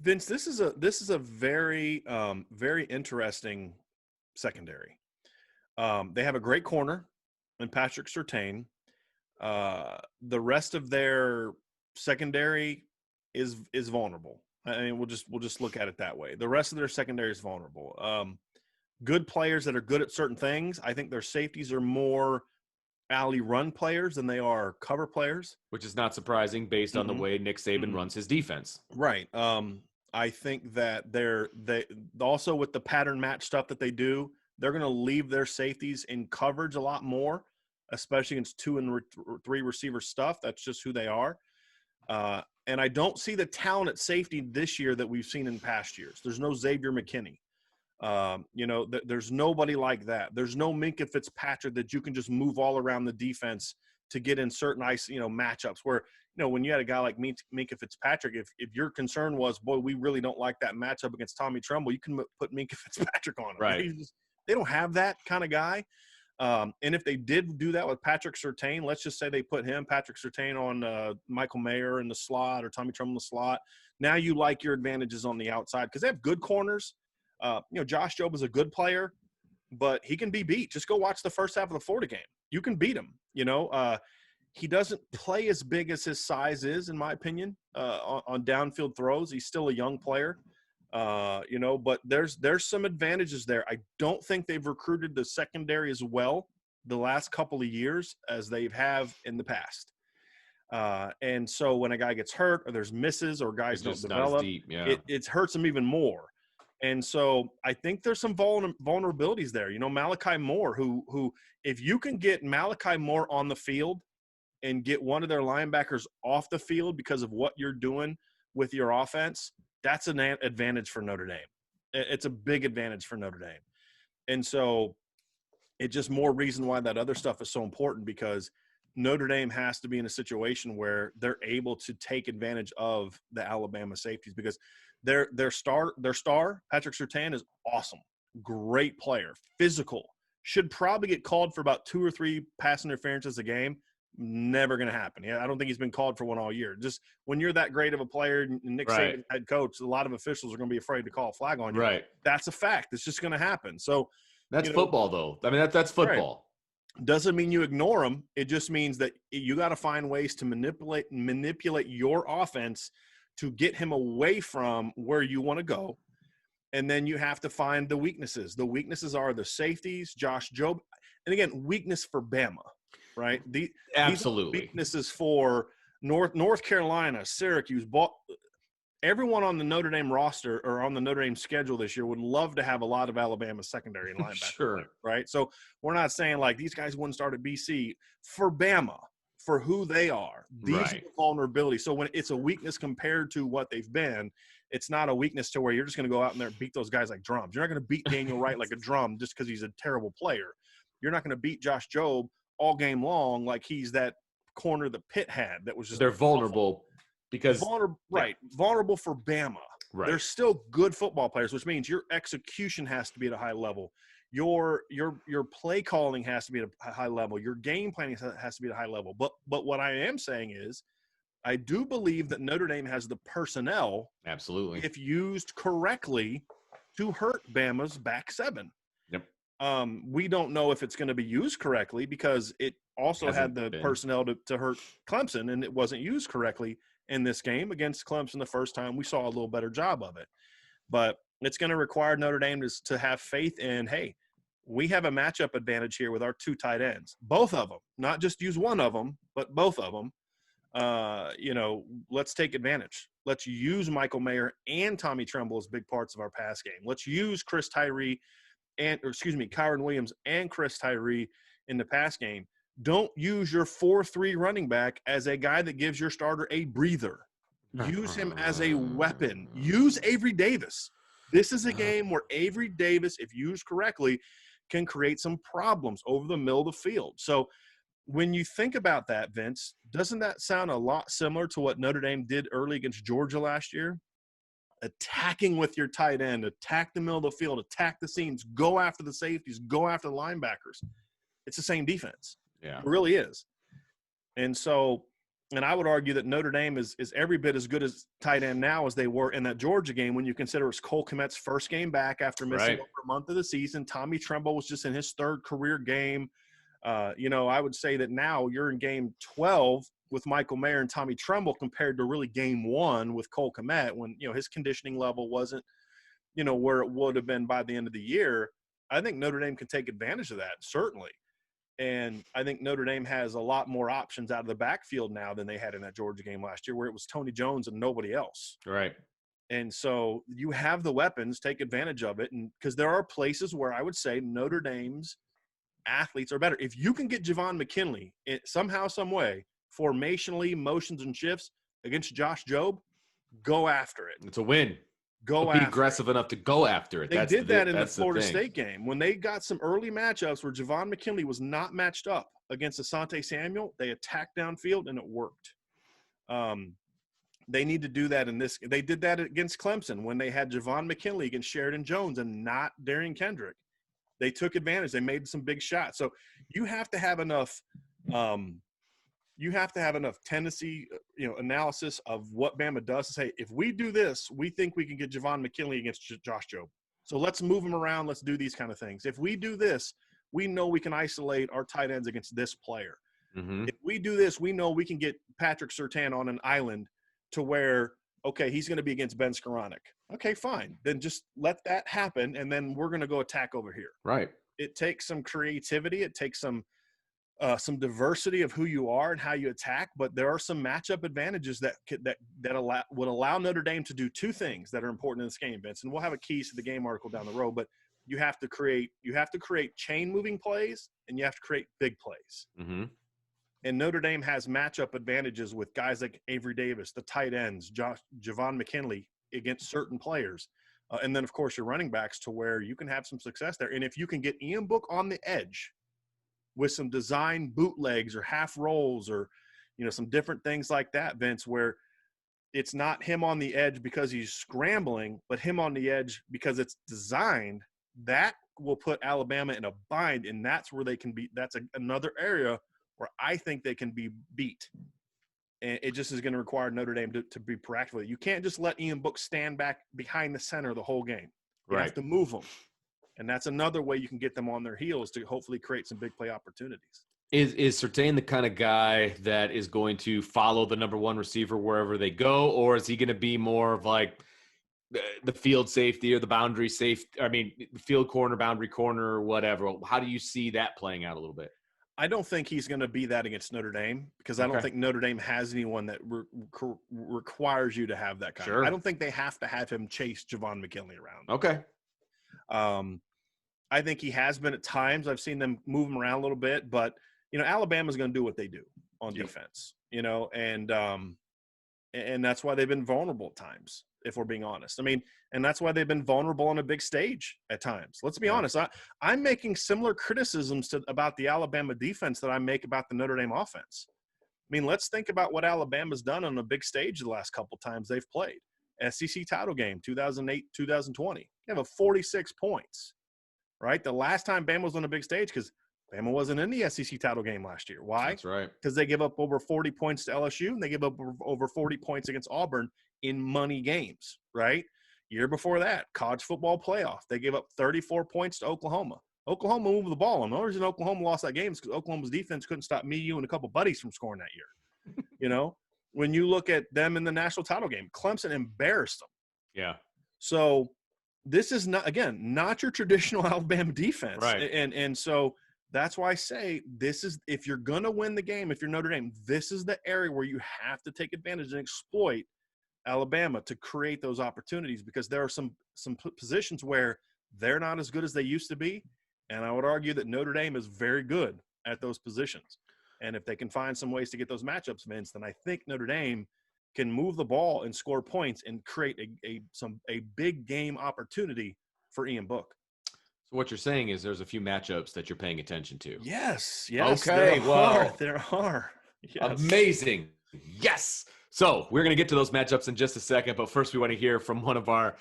C: Vince, this is a very, very interesting secondary. They have a great corner in Patrick Surtain. The rest of their secondary is vulnerable. I mean, we'll just look at it that way. The rest of their secondary is vulnerable. Good players that are good at certain things. I think their safeties are more alley run players than they are cover players,
B: which is not surprising based on the way Nick Saban runs his defense.
C: Right. I think that they also with the pattern match stuff that they do, they're going to leave their safeties in coverage a lot more, especially against 2 and 3 receiver stuff. That's just who they are. And I don't see the talent at safety this year that we've seen in past years. There's no Xavier McKinney. There's nobody like that. There's no Minkah Fitzpatrick that you can just move all around the defense to get in certain matchups where, when you had a guy like Minkah Fitzpatrick, if your concern was, boy, we really don't like that matchup against Tommy Tremble, you can put Minkah Fitzpatrick on him.
B: Right.
C: They don't have that kind of guy. And if they did do that with Patrick Surtain, let's just say they put Patrick Surtain on Michael Mayer in the slot or Tommy Tremble in the slot. Now you like your advantages on the outside because they have good corners. Josh Jobe is a good player, but he can be beat. Just go watch the first half of the Florida game. You can beat him. He doesn't play as big as his size is, in my opinion, on downfield throws. He's still a young player, but there's some advantages there. I don't think they've recruited the secondary as well the last couple of years as they have in the past. And so when a guy gets hurt or there's misses or guys don't develop, it hurts them even more. And so I think there's some vulnerabilities there. Malachi Moore, who if you can get Malachi Moore on the field and get one of their linebackers off the field because of what you're doing with your offense, that's an advantage for Notre Dame. It's a big advantage for Notre Dame. And so it's just more reason why that other stuff is so important, because Notre Dame has to be in a situation where they're able to take advantage of the Alabama safeties, because their star, Patrick Surtain, is awesome. Great player, physical, should probably get called for about 2 or 3 pass interferences a game. Never going to happen. I don't think he's been called for one all year. Just when you're that great of a player, and Nick Saban, head coach, a lot of officials are going to be afraid to call a flag on you.
B: Right.
C: That's a fact. It's just going to happen. So
B: that's football, though. I mean, that's football.
C: Right. Doesn't mean you ignore them. It just means that you got to find ways to manipulate your offense to get him away from where you want to go. And then you have to find the weaknesses. The weaknesses are the safeties, Josh Jobe. And again, weakness for Bama, right?
B: Absolutely.
C: These are weaknesses for North Carolina, Syracuse. Everyone on the Notre Dame roster or on the Notre Dame schedule this year would love to have a lot of Alabama secondary and linebacker.
B: Sure.
C: Right? So we're not saying like these guys wouldn't start at BC. For Bama, for who they are, these are the vulnerabilities. So when it's a weakness compared to what they've been, it's not a weakness to where you're just going to go out in there and beat those guys like drums. You're not going to beat Daniel Wright like a drum just because he's a terrible player. You're not going to beat Josh Jobe all game long like he's that corner the Pitt had that was just –
B: They're vulnerable because –
C: vulnerable for Bama.
B: Right.
C: They're still good football players, which means your execution has to be at a high level. Your play calling has to be at a high level. Your game planning has to be at a high level. But what I am saying is I do believe that Notre Dame has the personnel,
B: absolutely,
C: if used correctly, to hurt Bama's back seven.
B: Yep.
C: We don't know if it's going to be used correctly because it also had the personnel to hurt Clemson, and it wasn't used correctly in this game against Clemson the first time. We saw a little better job of it. But it's going to require Notre Dame to have faith in, hey, we have a matchup advantage here with our 2 tight ends. Both of them. Not just use one of them, but both of them. Let's take advantage. Let's use Michael Mayer and Tommy Tremble as big parts of our pass game. Let's use Kyron Williams and Chris Tyree in the pass game. Don't use your 4-3 running back as a guy that gives your starter a breather. Use him as a weapon. Use Avery Davis. This is a game where Avery Davis, if used correctly, can create some problems over the middle of the field. So when you think about that, Vince, doesn't that sound a lot similar to what Notre Dame did early against Georgia last year? Attacking with your tight end, attack the middle of the field, attack the seams, go after the safeties, go after the linebackers. It's the same defense.
B: Yeah.
C: It really is. And so – and I would argue that Notre Dame is every bit as good as tight end now as they were in that Georgia game when you consider it's Cole Kmet's first game back after missing over a month of the season. Tommy Tremble was just in his 3rd career game. I would say that now you're in game 12 with Michael Mayer and Tommy Tremble compared to really game 1 with Cole Kmet when, his conditioning level wasn't, where it would have been by the end of the year. I think Notre Dame can take advantage of that, certainly. And I think Notre Dame has a lot more options out of the backfield now than they had in that Georgia game last year where it was Tony Jones and nobody else.
B: Right.
C: And so you have the weapons, take advantage of it. And because there are places where I would say Notre Dame's athletes are better. If you can get Javon McKinley somehow, some way, formationally, motions and shifts against Josh Jobe, go after it.
B: It's a win.
C: Be
B: aggressive enough to go after it.
C: They did that in the Florida State game. When they got some early matchups where Javon McKinley was not matched up against Asante Samuel, they attacked downfield and it worked. They need to do that in this. They did that against Clemson when they had Javon McKinley against Sheridan Jones and not Darian Kendrick. They took advantage. They made some big shots. So you have to have enough tendency, analysis of what Bama does to say, if we do this, we think we can get Javon McKinley against Josh Jobe. So let's move him around. Let's do these kind of things. If we do this, we know we can isolate our tight ends against this player.
B: Mm-hmm.
C: If we do this, we know we can get Patrick Surtain on an island to where, okay, he's going to be against Ben Skoranek. Okay, fine. Then just let that happen, and then we're going to go attack over here.
B: Right.
C: It takes some creativity. It takes some diversity of who you are and how you attack, but there are some matchup advantages that would allow Notre Dame to do 2 things that are important in this game, Vince. And we'll have a keys to the game article down the road, but you have to create chain moving plays and you have to create big plays.
B: Mm-hmm.
C: And Notre Dame has matchup advantages with guys like Avery Davis, the tight ends, Javon McKinley against certain players. And then, of course, your running backs to where you can have some success there. And if you can get Ian Book on the edge with some design bootlegs or half rolls or, some different things like that, Vince, where it's not him on the edge because he's scrambling, but him on the edge because it's designed, that will put Alabama in a bind, and that's where they can be. That's another area where I think they can be beat. And it just is going to require Notre Dame to be proactive. You can't just let Ian Book stand back behind the center the whole game. You have to move them. And that's another way you can get them on their heels to hopefully create some big play opportunities.
B: Is Surtain the kind of guy that is going to follow the number one receiver wherever they go, or is he going to be more of like the field safety or the boundary safe? I mean, field corner, boundary corner, or whatever. How do you see that playing out a little bit?
C: I don't think he's going to be that against Notre Dame because I don't think Notre Dame has anyone that requires you to have that kind of. I don't think they have to have him chase Javon McKinley around.
B: Okay.
C: I think he has been at times. I've seen them move him around a little bit, but Alabama's going to do what they do on defense, and that's why they've been vulnerable at times, if we're being honest. I mean, and that's why they've been vulnerable on a big stage at times. Let's be honest. I'm making similar criticisms about the Alabama defense that I make about the Notre Dame offense. I mean, let's think about what Alabama's done on a big stage the last couple times they've played. SEC title game, 2008, 2020. They have 46 points, right? The last time Bama was on a big stage, because Bama wasn't in the SEC title game last year. Why?
B: That's right.
C: Because they give up over 40 points to LSU, and they give up over 40 points against Auburn in money games, right? Year before that, college football playoff, they gave up 34 points to Oklahoma. Oklahoma moved the ball, and the reason Oklahoma lost that game is because Oklahoma's defense couldn't stop me, you, and a couple buddies from scoring that year. When you look at them in the national title game, Clemson embarrassed them.
B: Yeah.
C: So this is not your traditional Alabama defense.
B: Right.
C: And so that's why I say if you're going to win the game, if you're Notre Dame, this is the area where you have to take advantage and exploit Alabama to create those opportunities, because there are some positions where they're not as good as they used to be. And I would argue that Notre Dame is very good at those positions. And if they can find some ways to get those matchups, Vince, then I think Notre Dame can move the ball and score points and create a big game opportunity for Ian Book.
B: So what you're saying is there's a few matchups that you're paying attention to.
C: Yes.
B: Okay.
C: There are. Yes.
B: Amazing. Yes. So we're going to get to those matchups in just a second, but first we want to hear from one of our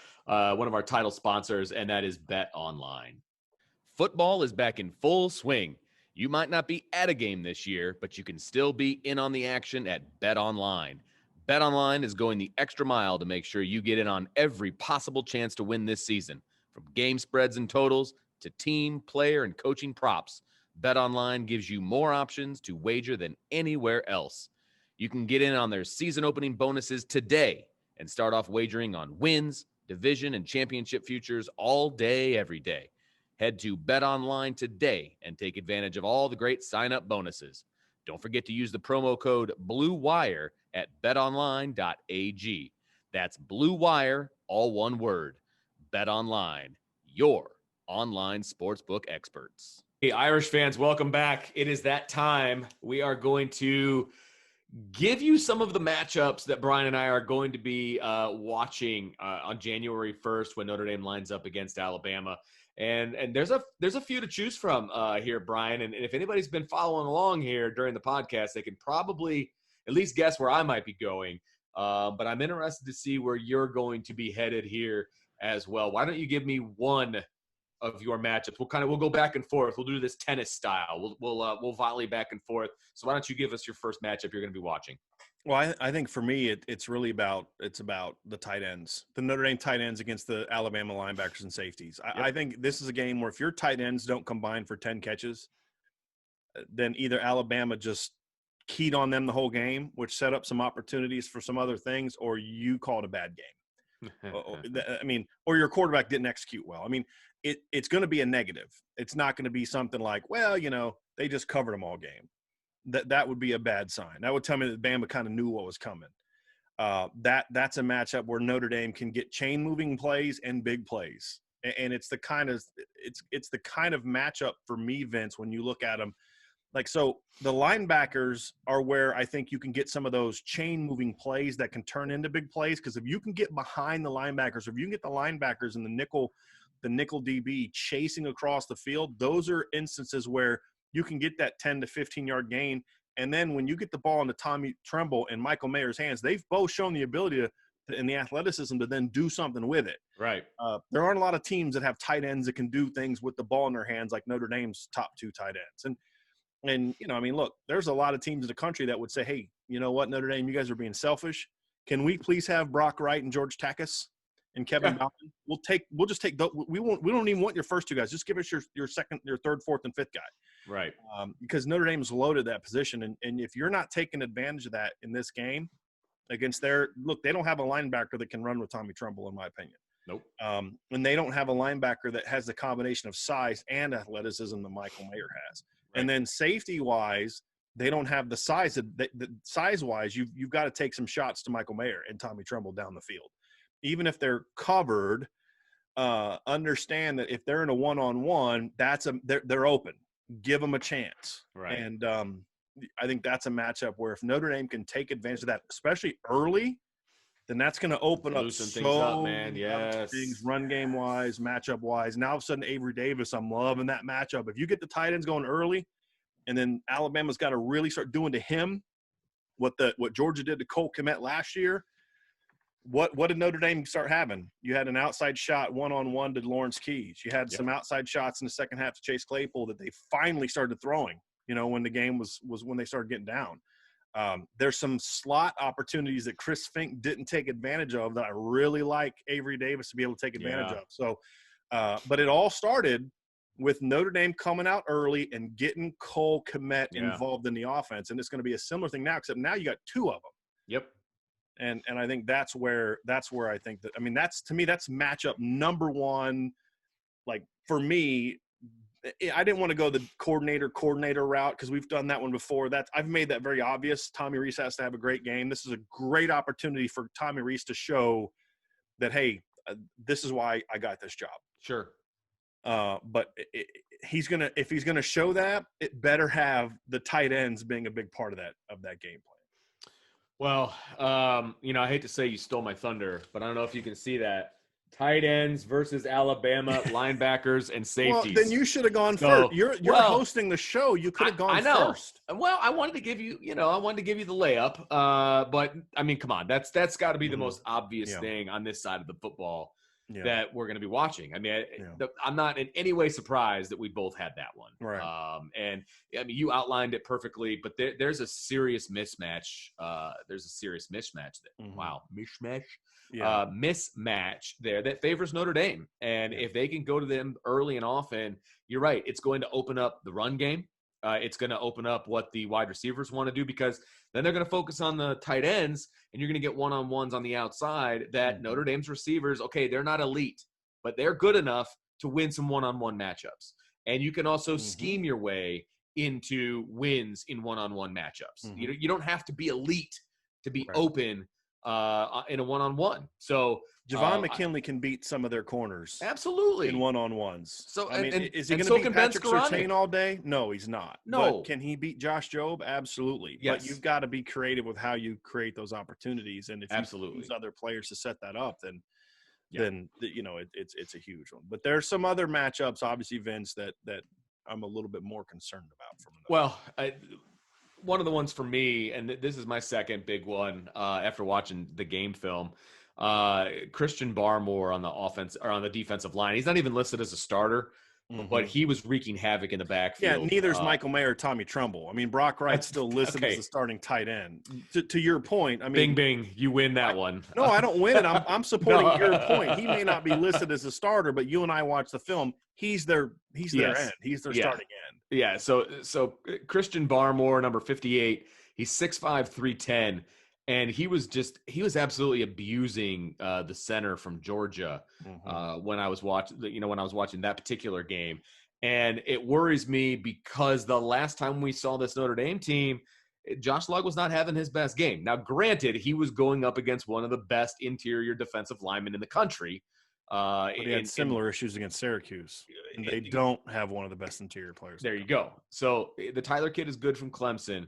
B: title sponsors, and that is Bet Online. Football is back in full swing. You might not be at a game this year, but you can still be in on the action at Bet Online. Bet Online is going the extra mile to make sure you get in on every possible chance to win this season. From game spreads and totals to team, player, and coaching props, Bet Online gives you more options to wager than anywhere else. You can get in on their season opening bonuses today and start off wagering on wins, division, and championship futures all day, every day. Head to Bet Online today and take advantage of all the great sign-up bonuses. Don't forget to use the promo code BLUEWIRE at betonline.ag. That's Blue Wire, all one word. Bet Online, your online sportsbook experts. Hey, Irish fans, welcome back. It is that time. We are going to give you some of the matchups that Brian and I are going to be watching on January 1st when Notre Dame lines up against Alabama. And there's a few to choose from here, Brian. And if anybody's been following along here during the podcast, they can probably at least guess where I might be going. But I'm interested to see where you're going to be headed here as well. Why don't you give me one of your matchups? We'll go back and forth. We'll do this tennis style. We'll volley back and forth. So why don't you give us your first matchup you're going to be watching?
C: Well, I think for me, it's really about the tight ends, the Notre Dame tight ends against the Alabama linebackers and safeties. I think this is a game where if your tight ends don't combine for 10 catches, then either Alabama just keyed on them the whole game, which set up some opportunities for some other things, or you called a bad game. Or your quarterback didn't execute well. I mean, it's going to be a negative. It's not going to be something like, well, they just covered them all game. That would be a bad sign. That would tell me that Bama kind of knew what was coming. That's a matchup where Notre Dame can get chain moving plays and big plays, and it's the kind of matchup for me, Vince. When you look at them, Like, so the linebackers are where I think you can get some of those chain moving plays that can turn into big plays. Because if you can get behind the linebackers, or if you can get the linebackers and the nickel DB chasing across the field, those are instances where you can get that 10 to 15-yard gain. And then when you get the ball into Tommy Tremble and Michael Mayer's hands, they've both shown the ability to and the athleticism to then do something with it.
B: Right.
C: There aren't a lot of teams that have tight ends that can do things with the ball in their hands like Notre Dame's top 2 tight ends. And I mean, look, there's a lot of teams in the country that would say, hey, you know what, Notre Dame, you guys are being selfish. Can we please have Brock Wright and George Takis and Kevin Bauman? We'll just take we don't even want your first 2 guys. Just give us your second, your third, fourth, and fifth guy. Right. Because Notre Dame's loaded that position. And if you're not taking advantage of that in this game against they don't have a linebacker that can run with Tommy Tremble, in my opinion.
B: Nope.
C: And they don't have a linebacker that has the combination of size and athleticism that Michael Mayer has. Right. And then safety-wise, they don't have the size. Size-wise, you've got to take some shots to Michael Mayer and Tommy Tremble down the field. Even if they're covered, understand that if they're in a one-on-one, they're open. Give them a chance.
B: Right.
C: And I think that's a matchup where if Notre Dame can take advantage of that, especially early, then that's going to open up
B: things up, man. Yes.
C: Things run game wise, matchup wise. Now all of a sudden, Avery Davis, I'm loving that matchup. If you get the tight ends going early, and then Alabama's got to really start doing to him what Georgia did to Cole Kmet last year. What did Notre Dame start having? You had an outside shot one-on-one to Lawrence Keys. You had some outside shots in the second half to Chase Claypool that they finally started throwing. When the game was when they started getting down. There's some slot opportunities that Chris Fink didn't take advantage of that I really like Avery Davis to be able to take advantage of. So, but it all started with Notre Dame coming out early and getting Cole Kmet involved in the offense. And it's going to be a similar thing now, except now you got 2 of them.
B: Yep.
C: And I think that's where I think that, I mean, that's matchup number 1. Like for me, I didn't want to go the coordinator route because we've done that one before. I've made that very obvious. Tommy Rees has to have a great game. This is a great opportunity for Tommy Rees to show that, hey, this is why I got this job.
B: Sure.
C: But if he's gonna show that, it better have the tight ends being a big part of that game plan.
B: Well, I hate to say you stole my thunder, but I don't know if you can see that. Tight ends versus Alabama linebackers and safeties.
C: Well, then you should have gone first. You're hosting the show. You could have gone first.
B: Well, I wanted to give you, the layup. But I mean, come on, that's got to be the most obvious thing on this side of the football that we're going to be watching. I mean, I'm not in any way surprised that we both had that one.
C: Right.
B: And I mean, you outlined it perfectly. But there's a serious mismatch. Mismatch there that favors Notre Dame. And if they can go to them early and often, you're right. It's going to open up the run game. It's going to open up what the wide receivers want to do because then they're going to focus on the tight ends and you're going to get one-on-ones on the outside that Notre Dame's receivers, okay, they're not elite, but they're good enough to win some one-on-one matchups. And you can also scheme your way into wins in one-on-one matchups. You don't have to be elite to be open in a one-on-one. So
C: Javon McKinley can beat some of their corners.
B: Absolutely.
C: In one-on-ones.
B: So
C: I mean, is he going to beat Patrick Surtain all day? No, he's not.
B: No.
C: But can he beat Josh Jobe? Absolutely.
B: Yes.
C: But you've got to be creative with how you create those opportunities. And if you use other players to set that up, then it's a huge one. But there's some other matchups, obviously, Vince, that I'm a little bit more concerned about.
B: One of the ones for me, and this is my second big one after watching the game film, Christian Barmore on the offense or on the defensive line. He's not even listed as a starter, but he was wreaking havoc in the backfield.
C: Yeah, neither is Michael Mayer or Tommy Tremble. I mean, Brock Wright's still listed as a starting tight end. To your point, I mean,
B: bing, bing, you win that one.
C: No, I don't win it. I'm supporting your point. He may not be listed as a starter, but you and I watch the film. He's their end. He's their starting end.
B: Yeah. So Christian Barmore, number 58, he's 6'5", 310. And he was absolutely abusing the center from Georgia when I was watching that particular game. And it worries me because the last time we saw this Notre Dame team, Josh Lugg was not having his best game. Now, granted, he was going up against one of the best interior defensive linemen in the country,
C: But he had similar issues against Syracuse, and they don't have one of the best interior players.
B: There you go. So the Tyler kid is good from Clemson,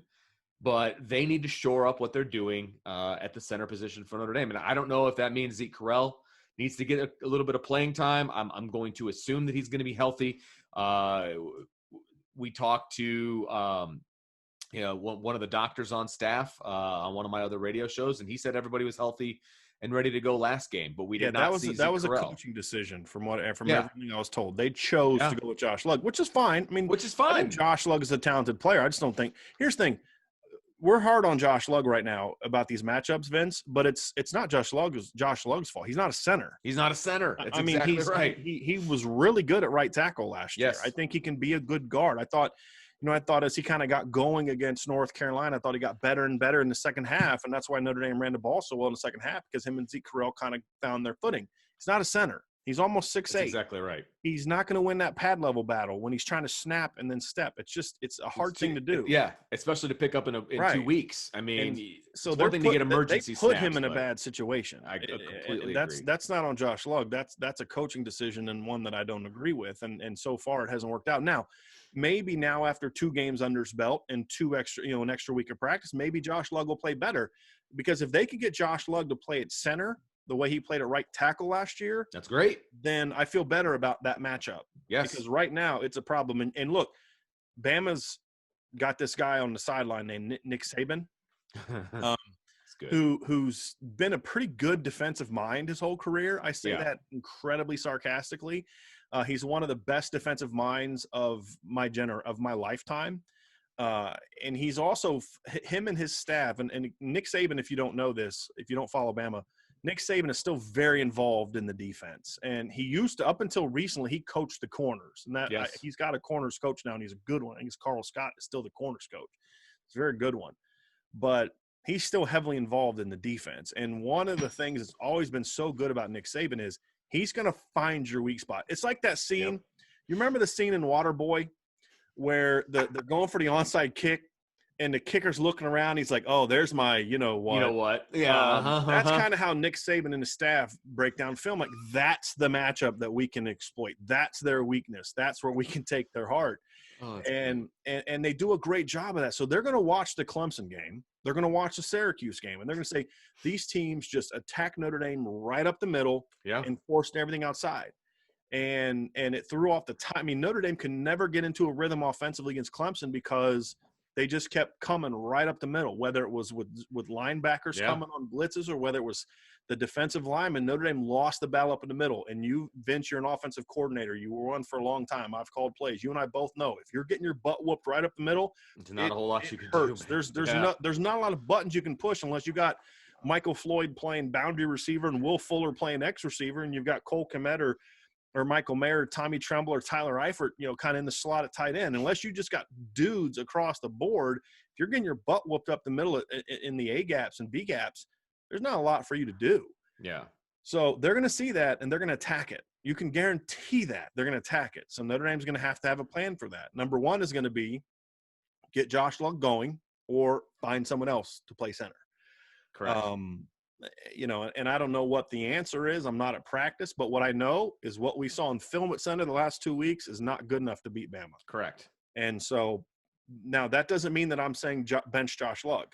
B: but they need to shore up what they're doing at the center position for Notre Dame. And I don't know if that means Zeke Correll needs to get a little bit of playing time. I'm going to assume that he's going to be healthy. We talked to one of the doctors on staff on one of my other radio shows, and he said everybody was healthy and ready to go last game, but we did not see Zeke
C: that was
B: Correll.
C: A coaching decision from everything I was told. They chose to go with Josh Lugg, which is fine. I think Josh Lugg is a talented player. I just don't think – here's the thing. We're hard on Josh Lugg right now about these matchups, Vince, but it's not Josh Lugg's fault. He's not a center.
B: He's not a center. That's exactly right.
C: He was really good at right tackle last year. I think he can be a good guard. I thought as he kind of got going against North Carolina, I thought he got better and better in the second half, and that's why Notre Dame ran the ball so well in the second half, because him and Zeke Correll kind of found their footing. He's not a center. He's almost 6'8".
B: That's exactly right.
C: He's not going to win that pad level battle when he's trying to snap and then step. It's a hard thing to do.
B: Yeah, especially to pick up in 2 weeks. I mean,
C: so
B: it's one thing to get emergency
C: snaps. They put
B: snaps,
C: him in a bad situation.
B: I completely
C: agree. That's not on Josh Lugg. That's a coaching decision, and one that I don't agree with. And so far it hasn't worked out. Now, maybe now after 2 games under his belt and an extra week of practice, maybe Josh Lugg will play better, because if they could get Josh Lugg to play at center the way he played at right tackle last year,
B: that's great.
C: Then I feel better about that matchup.
B: Yes. Because
C: right now it's a problem. And look, Bama's got this guy on the sideline named Nick Saban, who's been a pretty good defensive mind his whole career. I say that incredibly sarcastically. He's one of the best defensive minds of my lifetime. And he's also him and his staff and Nick Saban, if you don't know this, if you don't follow Bama, Nick Saban is still very involved in the defense. And he used to, up until recently, he coached the corners. And he's got a corners coach now, and he's a good one. I think Carl Scott is still the corners coach. It's a very good one. But he's still heavily involved in the defense. And one of the things that's always been so good about Nick Saban is he's going to find your weak spot. It's like that scene. Yep. You remember the scene in Waterboy where they're going for the onside kick, and the kicker's looking around. He's like, oh, there's my, you know what.
B: You know what? Yeah.
C: That's kind of how Nick Saban and his staff break down film. Like, that's the matchup that we can exploit. That's their weakness. That's where we can take their heart. Oh, and they do a great job of that. So they're going to watch the Clemson game. They're going to watch the Syracuse game. And they're going to say, these teams just attack Notre Dame right up the middle and forced everything outside. And it threw off the time. I mean, Notre Dame can never get into a rhythm offensively against Clemson because they just kept coming right up the middle, whether it was with linebackers coming on blitzes or whether it was the defensive lineman. Notre Dame lost the battle up in the middle. And you, Vince, you're an offensive coordinator. You were one for a long time. I've called plays. You and I both know if you're getting your butt whooped right up the middle,
B: it's not a whole lot you can
C: do. There's not a lot of buttons you can push unless you got Michael Floyd playing boundary receiver and Will Fuller playing X receiver, and you've got Cole Kmet or Michael Mayer, Tommy Tremble, or Tyler Eifert, kind of in the slot at tight end. Unless you just got dudes across the board, if you're getting your butt whooped up the middle in the A gaps and B gaps, there's not a lot for you to do.
B: Yeah.
C: So they're going to see that, and they're going to attack it. You can guarantee that they're going to attack it. So Notre Dame's going to have a plan for that. Number one is going to be get Josh Lugg going or find someone else to play center.
B: Correct.
C: And I don't know what the answer is. I'm not at practice, but what I know is what we saw in film at center the last 2 weeks is not good enough to beat Bama.
B: Correct.
C: And so now that doesn't mean that I'm saying bench Josh Lugg,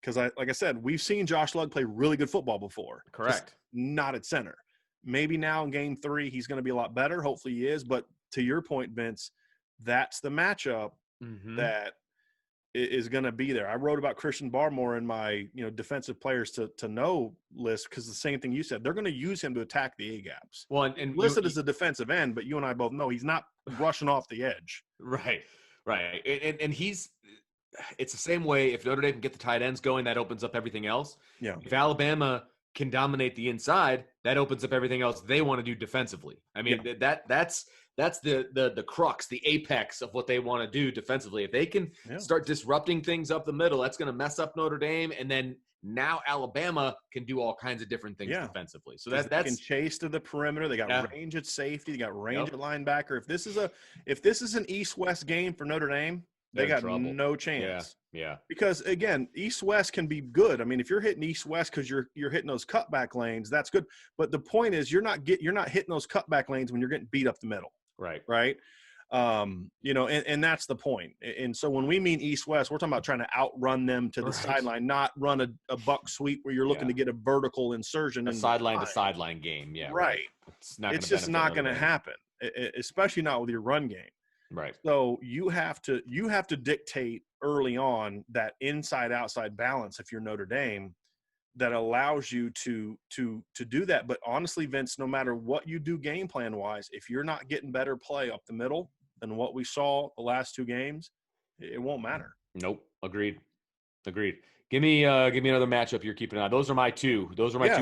C: because like I said, we've seen Josh Lugg play really good football before.
B: Correct.
C: Not at center. Maybe now in game 3 he's going to be a lot better. Hopefully he is. But to your point, Vince, that's the matchup that is going to be there. I wrote about Christian Barmore in my defensive players to know list, because the same thing you said, they're going to use him to attack the A gaps.
B: Well, and
C: listed as a defensive end, but you and I both know he's not rushing off the edge.
B: Right. And it's the same way. If Notre Dame can get the tight ends going, that opens up everything else.
C: Yeah.
B: If Alabama can dominate the inside, that opens up everything else they want to do defensively. I mean, that's the crux, the apex of what they want to do defensively. If they can start disrupting things up the middle, that's going to mess up Notre Dame. And then now Alabama can do all kinds of different things defensively. So that's
C: can chase to the perimeter. They got range at safety. They got range at linebacker. If this is an East-West game for Notre Dame, They
B: They're in
C: got
B: trouble.
C: no chance.
B: Yeah.
C: Because again, East-West can be good. I mean, if you're hitting East-West because you're hitting those cutback lanes, that's good. But the point is, you're not hitting those cutback lanes when you're getting beat up the middle,
B: Right.
C: right? And that's the point. And so when we mean East-West, we're talking about trying to outrun them to the sideline, not run a buck sweep where you're looking to get a vertical insertion.
B: A sideline to sideline game. Yeah.
C: Right.
B: It's just not
C: going to happen, especially not with your run game.
B: Right.
C: So you have to dictate early on that inside-outside balance if you're Notre Dame that allows you to do that. But honestly, Vince, no matter what you do game plan wise, if you're not getting better play up the middle than what we saw the last 2 games, it won't matter.
B: Nope. Agreed. Give me another matchup you're keeping an eye. Those are my two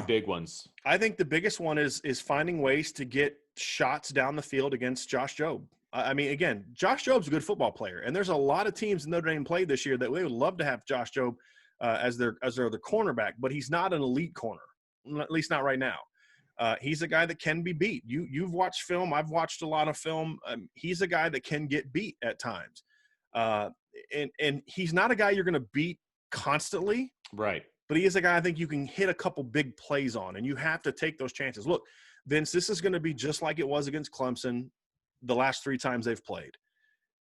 B: big ones.
C: I think the biggest one is finding ways to get shots down the field against Josh Jobe. I mean, again, Josh Jobe's a good football player, and there's a lot of teams Notre Dame played this year that we would love to have Josh Jobe as their other cornerback, but he's not an elite corner, at least not right now. He's a guy that can be beat. You've watched film. I've watched a lot of film. He's a guy that can get beat at times, and he's not a guy you're going to beat constantly,
B: right?
C: But he is a guy I think you can hit a couple big plays on, and you have to take those chances. Look, Vince, this is going to be just like it was against Clemson the last 3 times they've played.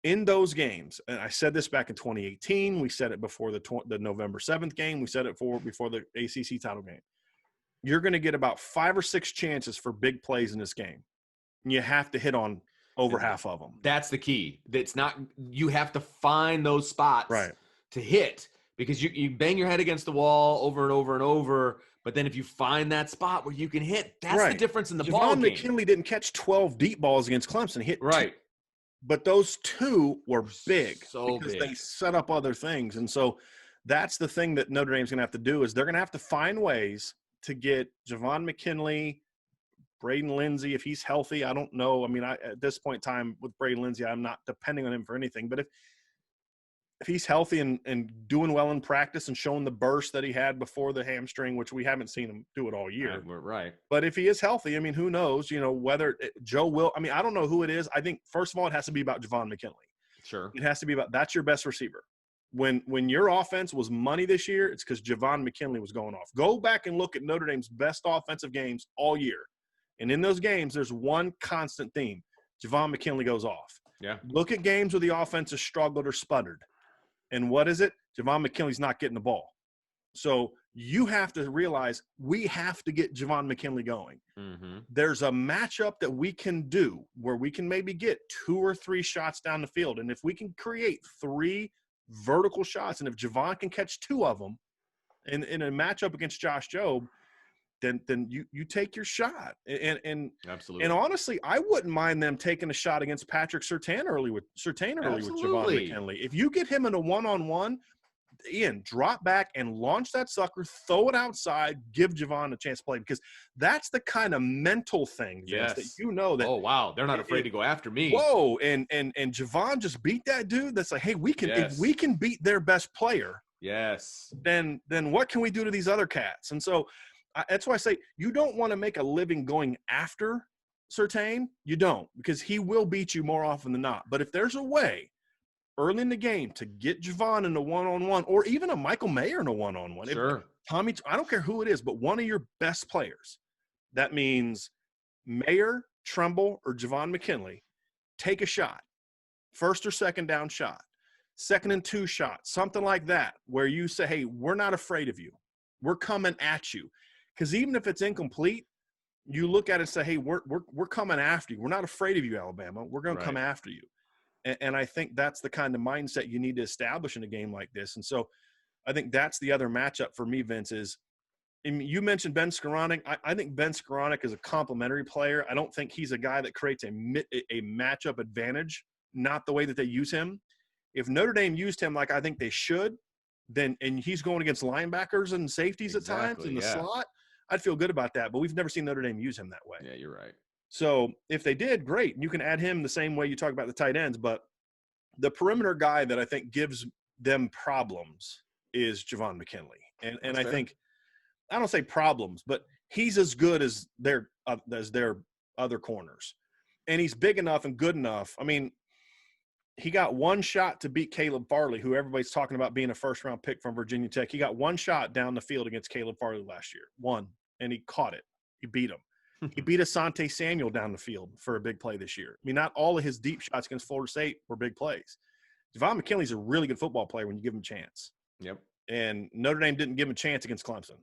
C: In those games, and I said this back in 2018, we said it before the November 7th game, we said it before the ACC title game. You're going to get about 5 or 6 chances for big plays in this game, and you have to hit on over half of them.
B: That's the key. It's not you have to find those spots to hit because you bang your head against the wall over and over and over. But then if you find that spot where you can hit, that's the difference in the ball game.
C: McKinley didn't catch 12 deep balls against Clemson. He hit 2. But those 2 were big because they set up other things. And so that's the thing that Notre Dame's going to have to do is they're going to have to find ways to get Javon McKinley, Braden Lindsey, if he's healthy. I don't know. I mean, at this point in time with Braden Lindsey, I'm not depending on him for anything. But if he's healthy and doing well in practice and showing the burst that he had before the hamstring, which we haven't seen him do it all year.
B: Right.
C: But if he is healthy, I mean, who knows, whether Joe will – I mean, I don't know who it is. I think, first of all, it has to be about Javon McKinley.
B: Sure.
C: It has to be about – that's your best receiver. When your offense was money this year, it's because Javon McKinley was going off. Go back and look at Notre Dame's best offensive games all year. And in those games, there's one constant theme. Javon McKinley goes off.
B: Yeah.
C: Look at games where the offense has struggled or sputtered. And what is it? Javon McKinley's not getting the ball. So you have to realize we have to get Javon McKinley going.
B: Mm-hmm.
C: There's a matchup that we can do where we can maybe get 2 or 3 shots down the field. And if we can create 3 vertical shots, and if Javon can catch 2 of them in a matchup against Josh Jobe, then you take your shot. And
B: absolutely.
C: And honestly, I wouldn't mind them taking a shot against Patrick Surtain early with Javon McKinley. If you get him in a one-on-one, Ian, drop back and launch that sucker, throw it outside, give Javon a chance to play, because that's the kind of mental thing, Vince, that that.
B: Oh wow, they're not afraid to go after me.
C: Whoa, and Javon just beat that dude. That's like, hey, if we can beat their best player, then what can we do to these other cats? And so that's why I say you don't want to make a living going after Surtain. You don't, because he will beat you more often than not. But if there's a way early in the game to get Javon in a one-on-one, or even a Michael Mayer in a one-on-one.
B: Sure.
C: Tommy, I don't care who it is, but one of your best players. That means Mayer, Tremble, or Javon McKinley. Take a shot. First or second down shot. 2nd and 2 shot. Something like that, where you say, hey, we're not afraid of you. We're coming at you. Because even if it's incomplete, you look at it and say, hey, we're coming after you. We're not afraid of you, Alabama. We're going to come after you. And I think that's the kind of mindset you need to establish in a game like this. And so I think that's the other matchup for me, Vince, is you mentioned Ben Skoranek. I think Ben Skoranek is a complementary player. I don't think he's a guy that creates a matchup advantage, not the way that they use him. If Notre Dame used him like I think they should, and he's going against linebackers and safeties at times in the slot, I'd feel good about that. But we've never seen Notre Dame use him that way.
B: Yeah, you're right.
C: So if they did, great. You can add him the same way you talk about the tight ends. But the perimeter guy that I think gives them problems is Javon McKinley. And I think – I don't say problems, but he's as good as their other corners. And he's big enough and good enough. I mean, he got one shot to beat Caleb Farley, who everybody's talking about being a first-round pick from Virginia Tech. He got one shot down the field against Caleb Farley last year, one, and he caught it. He beat him. He beat Asante Samuel down the field for a big play this year. I mean, not all of his deep shots against Florida State were big plays. Devon McKinley's a really good football player when you give him a chance.
B: Yep.
C: And Notre Dame didn't give him a chance against Clemson.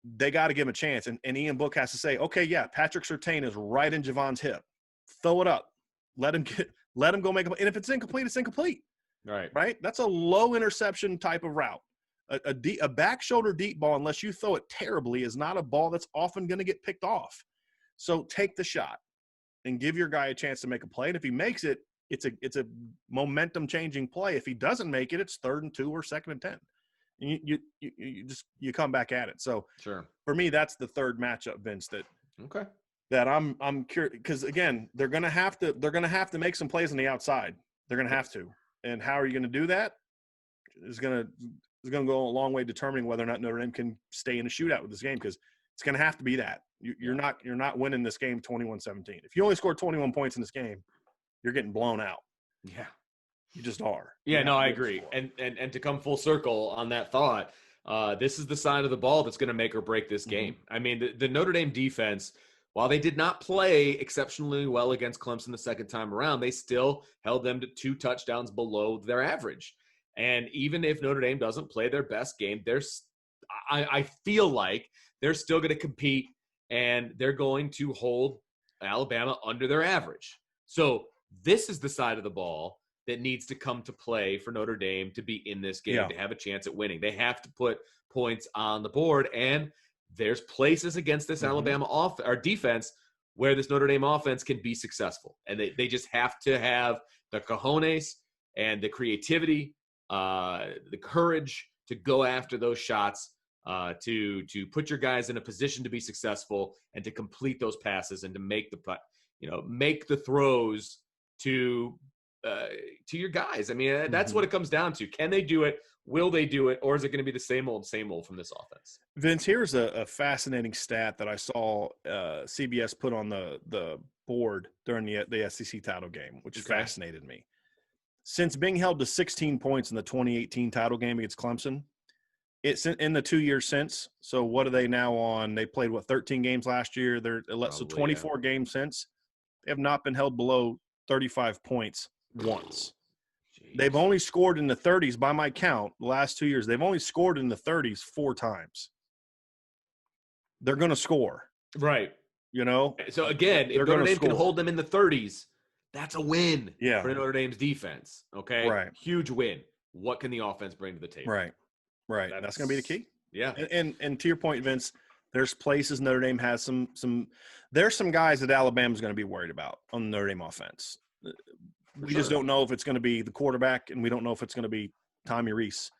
C: They got to give him a chance. And Ian Book has to say, okay, yeah, Patrick Surtain is right in Javon's hip. Throw it up. Let him go make a – and if it's incomplete, it's incomplete. Right? That's a low interception type of route. A back shoulder deep ball, unless you throw it terribly, is not a ball that's often going to get picked off. So take the shot and give your guy a chance to make a play. And if he makes it, it's a momentum changing play. If he doesn't make it, it's 3rd and 2 or 2nd and 10. And you come back at it. So
B: sure,
C: for me, that's the third matchup, Vince. That I'm curious, because again, they're gonna have to make some plays on the outside. They're gonna have to. And how are you gonna do that? Is gonna go a long way determining whether or not Notre Dame can stay in a shootout with this game, because it's gonna have to be that. You're not winning this game 21-17. If you only score 21 points in this game, you're getting blown out.
B: Yeah.
C: You just are.
B: Yeah, no, I agree. And to come full circle on that thought, this is the side of the ball that's going to make or break this game. I mean, the Notre Dame defense, while they did not play exceptionally well against Clemson the second time around, they still held them to 2 touchdowns below their average. And even if Notre Dame doesn't play their best game, I feel like they're still going to compete, and they're going to hold Alabama under their average. So this is the side of the ball that needs to come to play for Notre Dame to be in this game, to have a chance at winning. They have to put points on the board, and there's places against this Alabama defense where this Notre Dame offense can be successful. And they just have to have the cojones and the creativity, the courage to go after those shots, to put your guys in a position to be successful and to complete those passes and to make the throws to your guys. I mean, that's what it comes down to. Can they do it? Will they do it? Or is it going to be the same old from this offense?
C: Vince, here's a fascinating stat that I saw CBS put on the board during the SEC title game, which fascinated me. Since being held to 16 points in the 2018 title game against Clemson, it's in the 2 years since. So what are they now on? They played, 13 games last year. So 24 games since. They have not been held below 35 points once. Jeez. They've only scored in the 30s, by my count, the last 2 years. They've only scored in the 30s 4 times. They're going to score.
B: Right.
C: So
B: again, if Notre Dame can hold them in the 30s, that's a win for Notre Dame's defense. Okay?
C: Right.
B: Huge win. What can the offense bring to the table?
C: Right. That's going to be the key.
B: Yeah.
C: And to your point, Vince, there's places Notre Dame has there's some guys that Alabama's going to be worried about on the Notre Dame offense. We just don't know if it's going to be the quarterback, and we don't know if it's going to be Tommy Rees.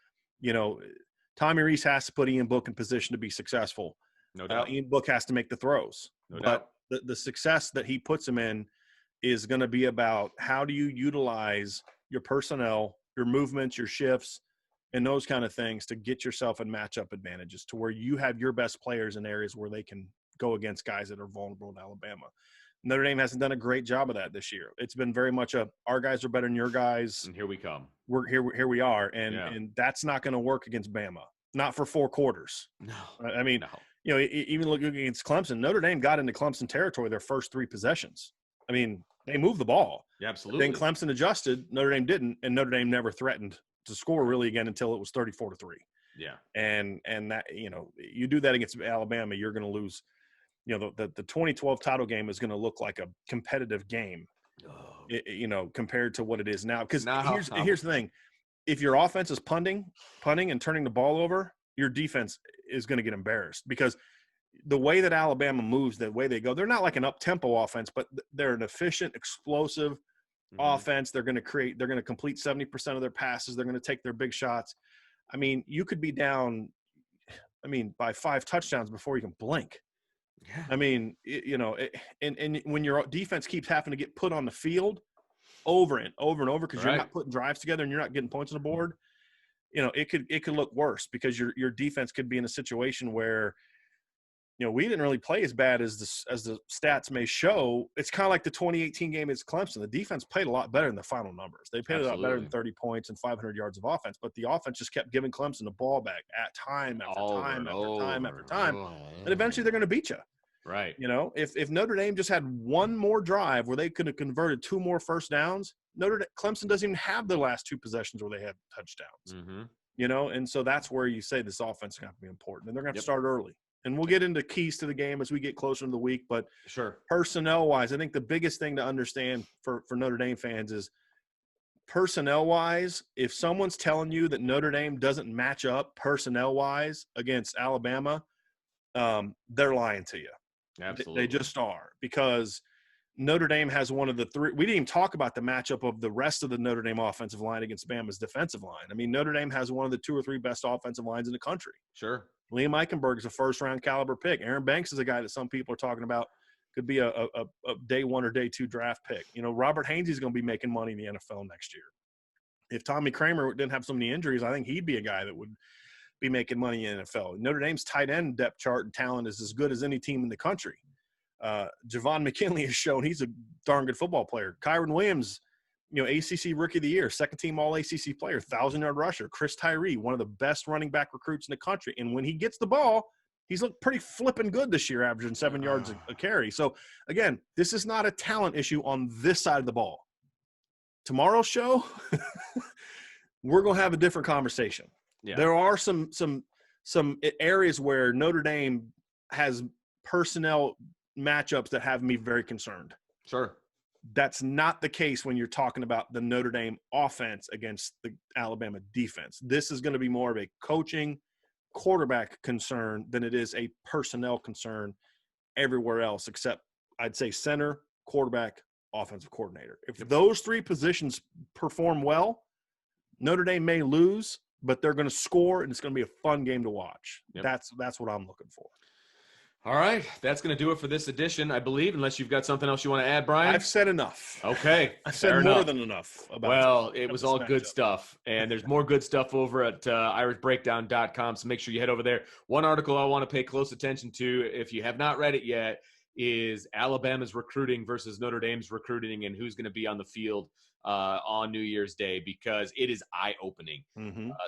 C: Tommy Rees has to put Ian Book in position to be successful.
B: No doubt.
C: Ian Book has to make the throws.
B: No doubt.
C: The success that he puts him in is going to be about how do you utilize your personnel, your movements, your shifts, and those kind of things to get yourself in matchup advantages to where you have your best players in areas where they can go against guys that are vulnerable to Alabama. Notre Dame hasn't done a great job of that this year. It's been very much our guys are better than your guys.
B: And here we come.
C: We're here we are. And that's not going to work against Bama. Not for 4 quarters.
B: No.
C: I mean, even looking against Clemson, Notre Dame got into Clemson territory their first 3 possessions. I mean, they moved the ball.
B: Yeah, absolutely.
C: Then Clemson adjusted, Notre Dame didn't, and Notre Dame never threatened to score really again until it was 34-3.
B: Yeah.
C: And that, you do that against Alabama, you're going to lose. The 2012 title game is going to look like a competitive game, compared to what it is now. Because here's the thing. If your offense is punting and turning the ball over, your defense is going to get embarrassed because the way that Alabama moves, the way they go, they're not like an up-tempo offense, but they're an efficient, explosive offense. They're going to complete 70% of their passes. They're going to take their big shots. I mean, you could be down, by 5 touchdowns before you can blink.
B: Yeah.
C: I mean, and when your defense keeps having to get put on the field over and over and over because you're not putting drives together and you're not getting points on the board, it could look worse because your defense could be in a situation where we didn't really play as bad as the stats may show. It's kind of like the 2018 game against Clemson. The defense played a lot better than the final numbers. They played a lot better than 30 points and 500 yards of offense, but the offense just kept giving Clemson the ball back at time after time after time after time, and eventually they're going to beat you.
B: Right.
C: If Notre Dame just had one more drive where they could have converted 2 more first downs, Clemson doesn't even have the last 2 possessions where they had touchdowns. And so that's where you say this offense is going to be important, and they're going to have to start early. And we'll get into keys to the game as we get closer to the week. But personnel-wise, I think the biggest thing to understand for Notre Dame fans is personnel-wise, if someone's telling you that Notre Dame doesn't match up personnel-wise against Alabama, they're lying to you.
B: Absolutely.
C: They just are, because Notre Dame has one of the 3 – we didn't even talk about the matchup of the rest of the Notre Dame offensive line against Bama's defensive line. I mean, Notre Dame has one of the 2 or 3 best offensive lines in the country.
B: Sure.
C: Liam Eichenberg is a first-round caliber pick. Aaron Banks is a guy that some people are talking about could be a day 1 or day 2 draft pick. Robert Hainsey is going to be making money in the NFL next year. If Tommy Kramer didn't have so many injuries, I think he'd be a guy that would be making money in the NFL. Notre Dame's tight end depth chart and talent is as good as any team in the country. Javon McKinley has shown he's a darn good football player. Kyron Williams, ACC Rookie of the Year, second-team All-ACC player, 1,000-yard rusher. Chris Tyree, one of the best running back recruits in the country. And when he gets the ball, he's looked pretty flipping good this year, averaging 7 yards a carry. So, again, this is not a talent issue on this side of the ball. Tomorrow's show, we're going to have a different conversation. Yeah. There are some areas where Notre Dame has personnel matchups that have me very concerned.
B: Sure.
C: That's not the case when you're talking about the Notre Dame offense against the Alabama defense. This is going to be more of a coaching quarterback concern than it is a personnel concern everywhere else, except I'd say center, quarterback, offensive coordinator. If those 3 positions perform well, Notre Dame may lose, but they're going to score, and it's going to be a fun game to watch. Yep. That's what I'm looking for.
B: All right, that's going to do it for this edition, I believe, unless you've got something else you want to add, Brian.
C: I've said enough.
B: Okay.
C: I've said more than enough.
B: It was all good stuff, and there's more good stuff over at irishbreakdown.com, so make sure you head over there. One article I want to pay close attention to, if you have not read it yet, is Alabama's recruiting versus Notre Dame's recruiting and who's going to be on the field on New Year's Day, because it is eye-opening.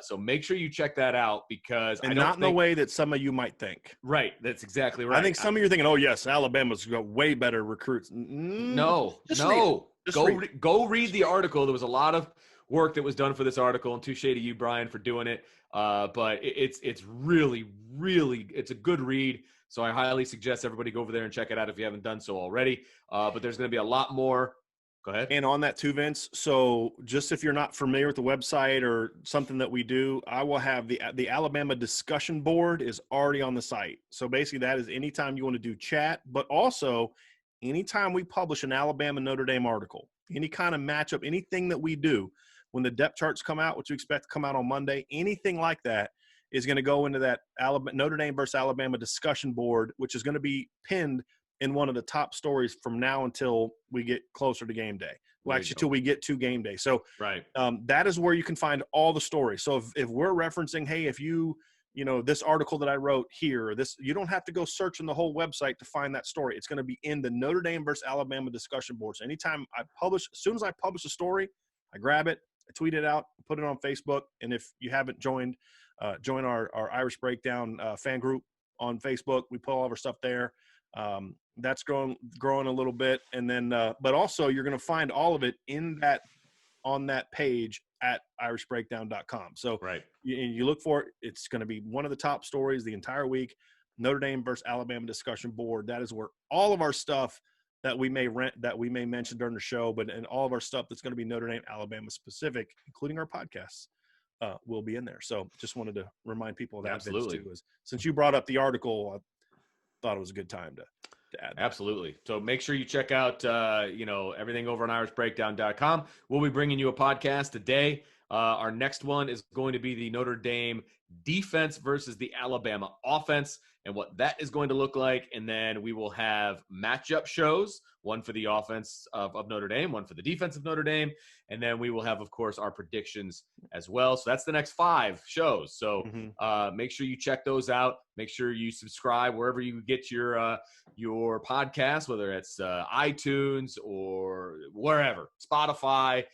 B: So make sure you check that out, because
C: in the way that some of you might think.
B: Right. That's exactly right.
C: I think some of you are thinking, oh, yes, Alabama's got way better recruits.
B: No. Go read the article. There was a lot of work that was done for this article, and touche to you, Brian, for doing it. But it's really, really, it's a good read. So I highly suggest everybody go over there and check it out if you haven't done so already. But there's going to be a lot more. Go ahead.
C: And on that too, Vince, so just if you're not familiar with the website or something that we do, I will have the Alabama discussion board is already on the site. So basically that is anytime you want to do chat, but also anytime we publish an Alabama Notre Dame article, any kind of matchup, anything that we do, when the depth charts come out, which we expect to come out on Monday, anything like that is going to go into that Notre Dame versus Alabama discussion board, which is going to be pinned in one of the top stories from now until we get closer to game day. Well, actually, till we get to game day. So that is where you can find all the stories. So if we're referencing, hey, if this article that I wrote here, you don't have to go searching the whole website to find that story. It's going to be in the Notre Dame versus Alabama discussion board. So anytime as soon as I publish a story, I grab it, I tweet it out, put it on Facebook. And if you haven't join our Irish Breakdown fan group on Facebook. We put all of our stuff there. That's growing a little bit. And then, but also you're going to find all of it on that page at irishbreakdown.com. So you look for it. It's going to be one of the top stories the entire week. Notre Dame versus Alabama discussion board. That is where all of our stuff that we may mention during the show, and all of our stuff that's going to be Notre Dame, Alabama specific, including our podcasts, will be in there. So just wanted to remind people of that.
B: Absolutely.
C: Too, since you brought up the article, I thought it was a good time to add that.
B: Absolutely. So make sure you check out, everything over on irishbreakdown.com. We'll be bringing you a podcast today. Our next one is going to be the Notre Dame defense versus the Alabama offense and what that is going to look like. And then we will have matchup shows, one for the offense of Notre Dame, one for the defense of Notre Dame. And then we will have, of course, our predictions as well. So that's the next 5 shows. So make sure you check those out. Make sure you subscribe wherever you get your podcast, whether it's iTunes or wherever, Spotify.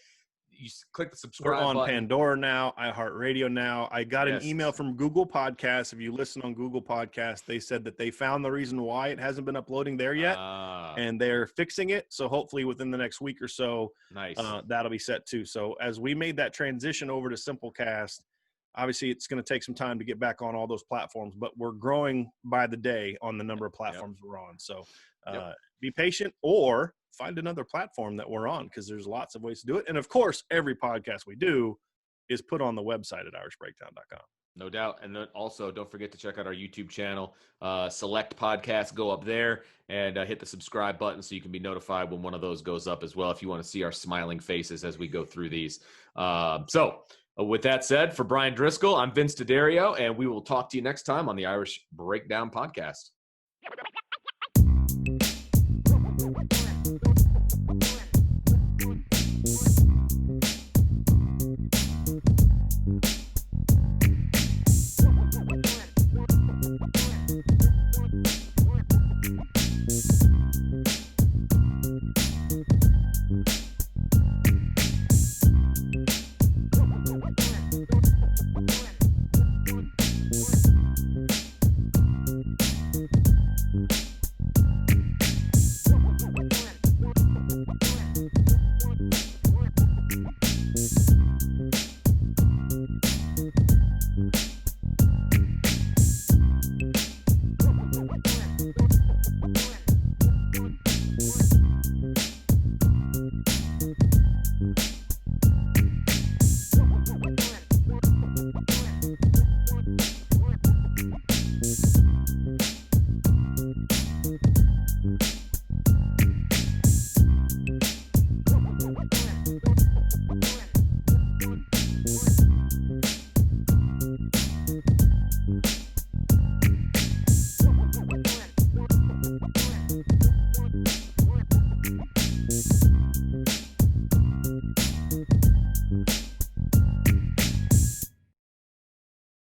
B: You click the subscribe
C: We're on
B: button.
C: Pandora now, iHeartRadio now. I got an email from Google Podcasts. If you listen on Google Podcasts, they said that they found the reason why it hasn't been uploading there yet, and they're fixing it. So hopefully within the next week or so, that'll be set too. So as we made that transition over to Simplecast, obviously it's going to take some time to get back on all those platforms, but we're growing by the day on the number of platforms we're on. So be patient or find another platform that we're on, because there's lots of ways to do it. And of course, every podcast we do is put on the website at irishbreakdown.com.
B: No doubt. And then also don't forget to check out our YouTube channel. Select podcasts, go up there and hit the subscribe button so you can be notified when one of those goes up as well, if you want to see our smiling faces as we go through these. So with that said, for Brian Driscoll, I'm Vince D'Addario, and we will talk to you next time on the Irish Breakdown Podcast.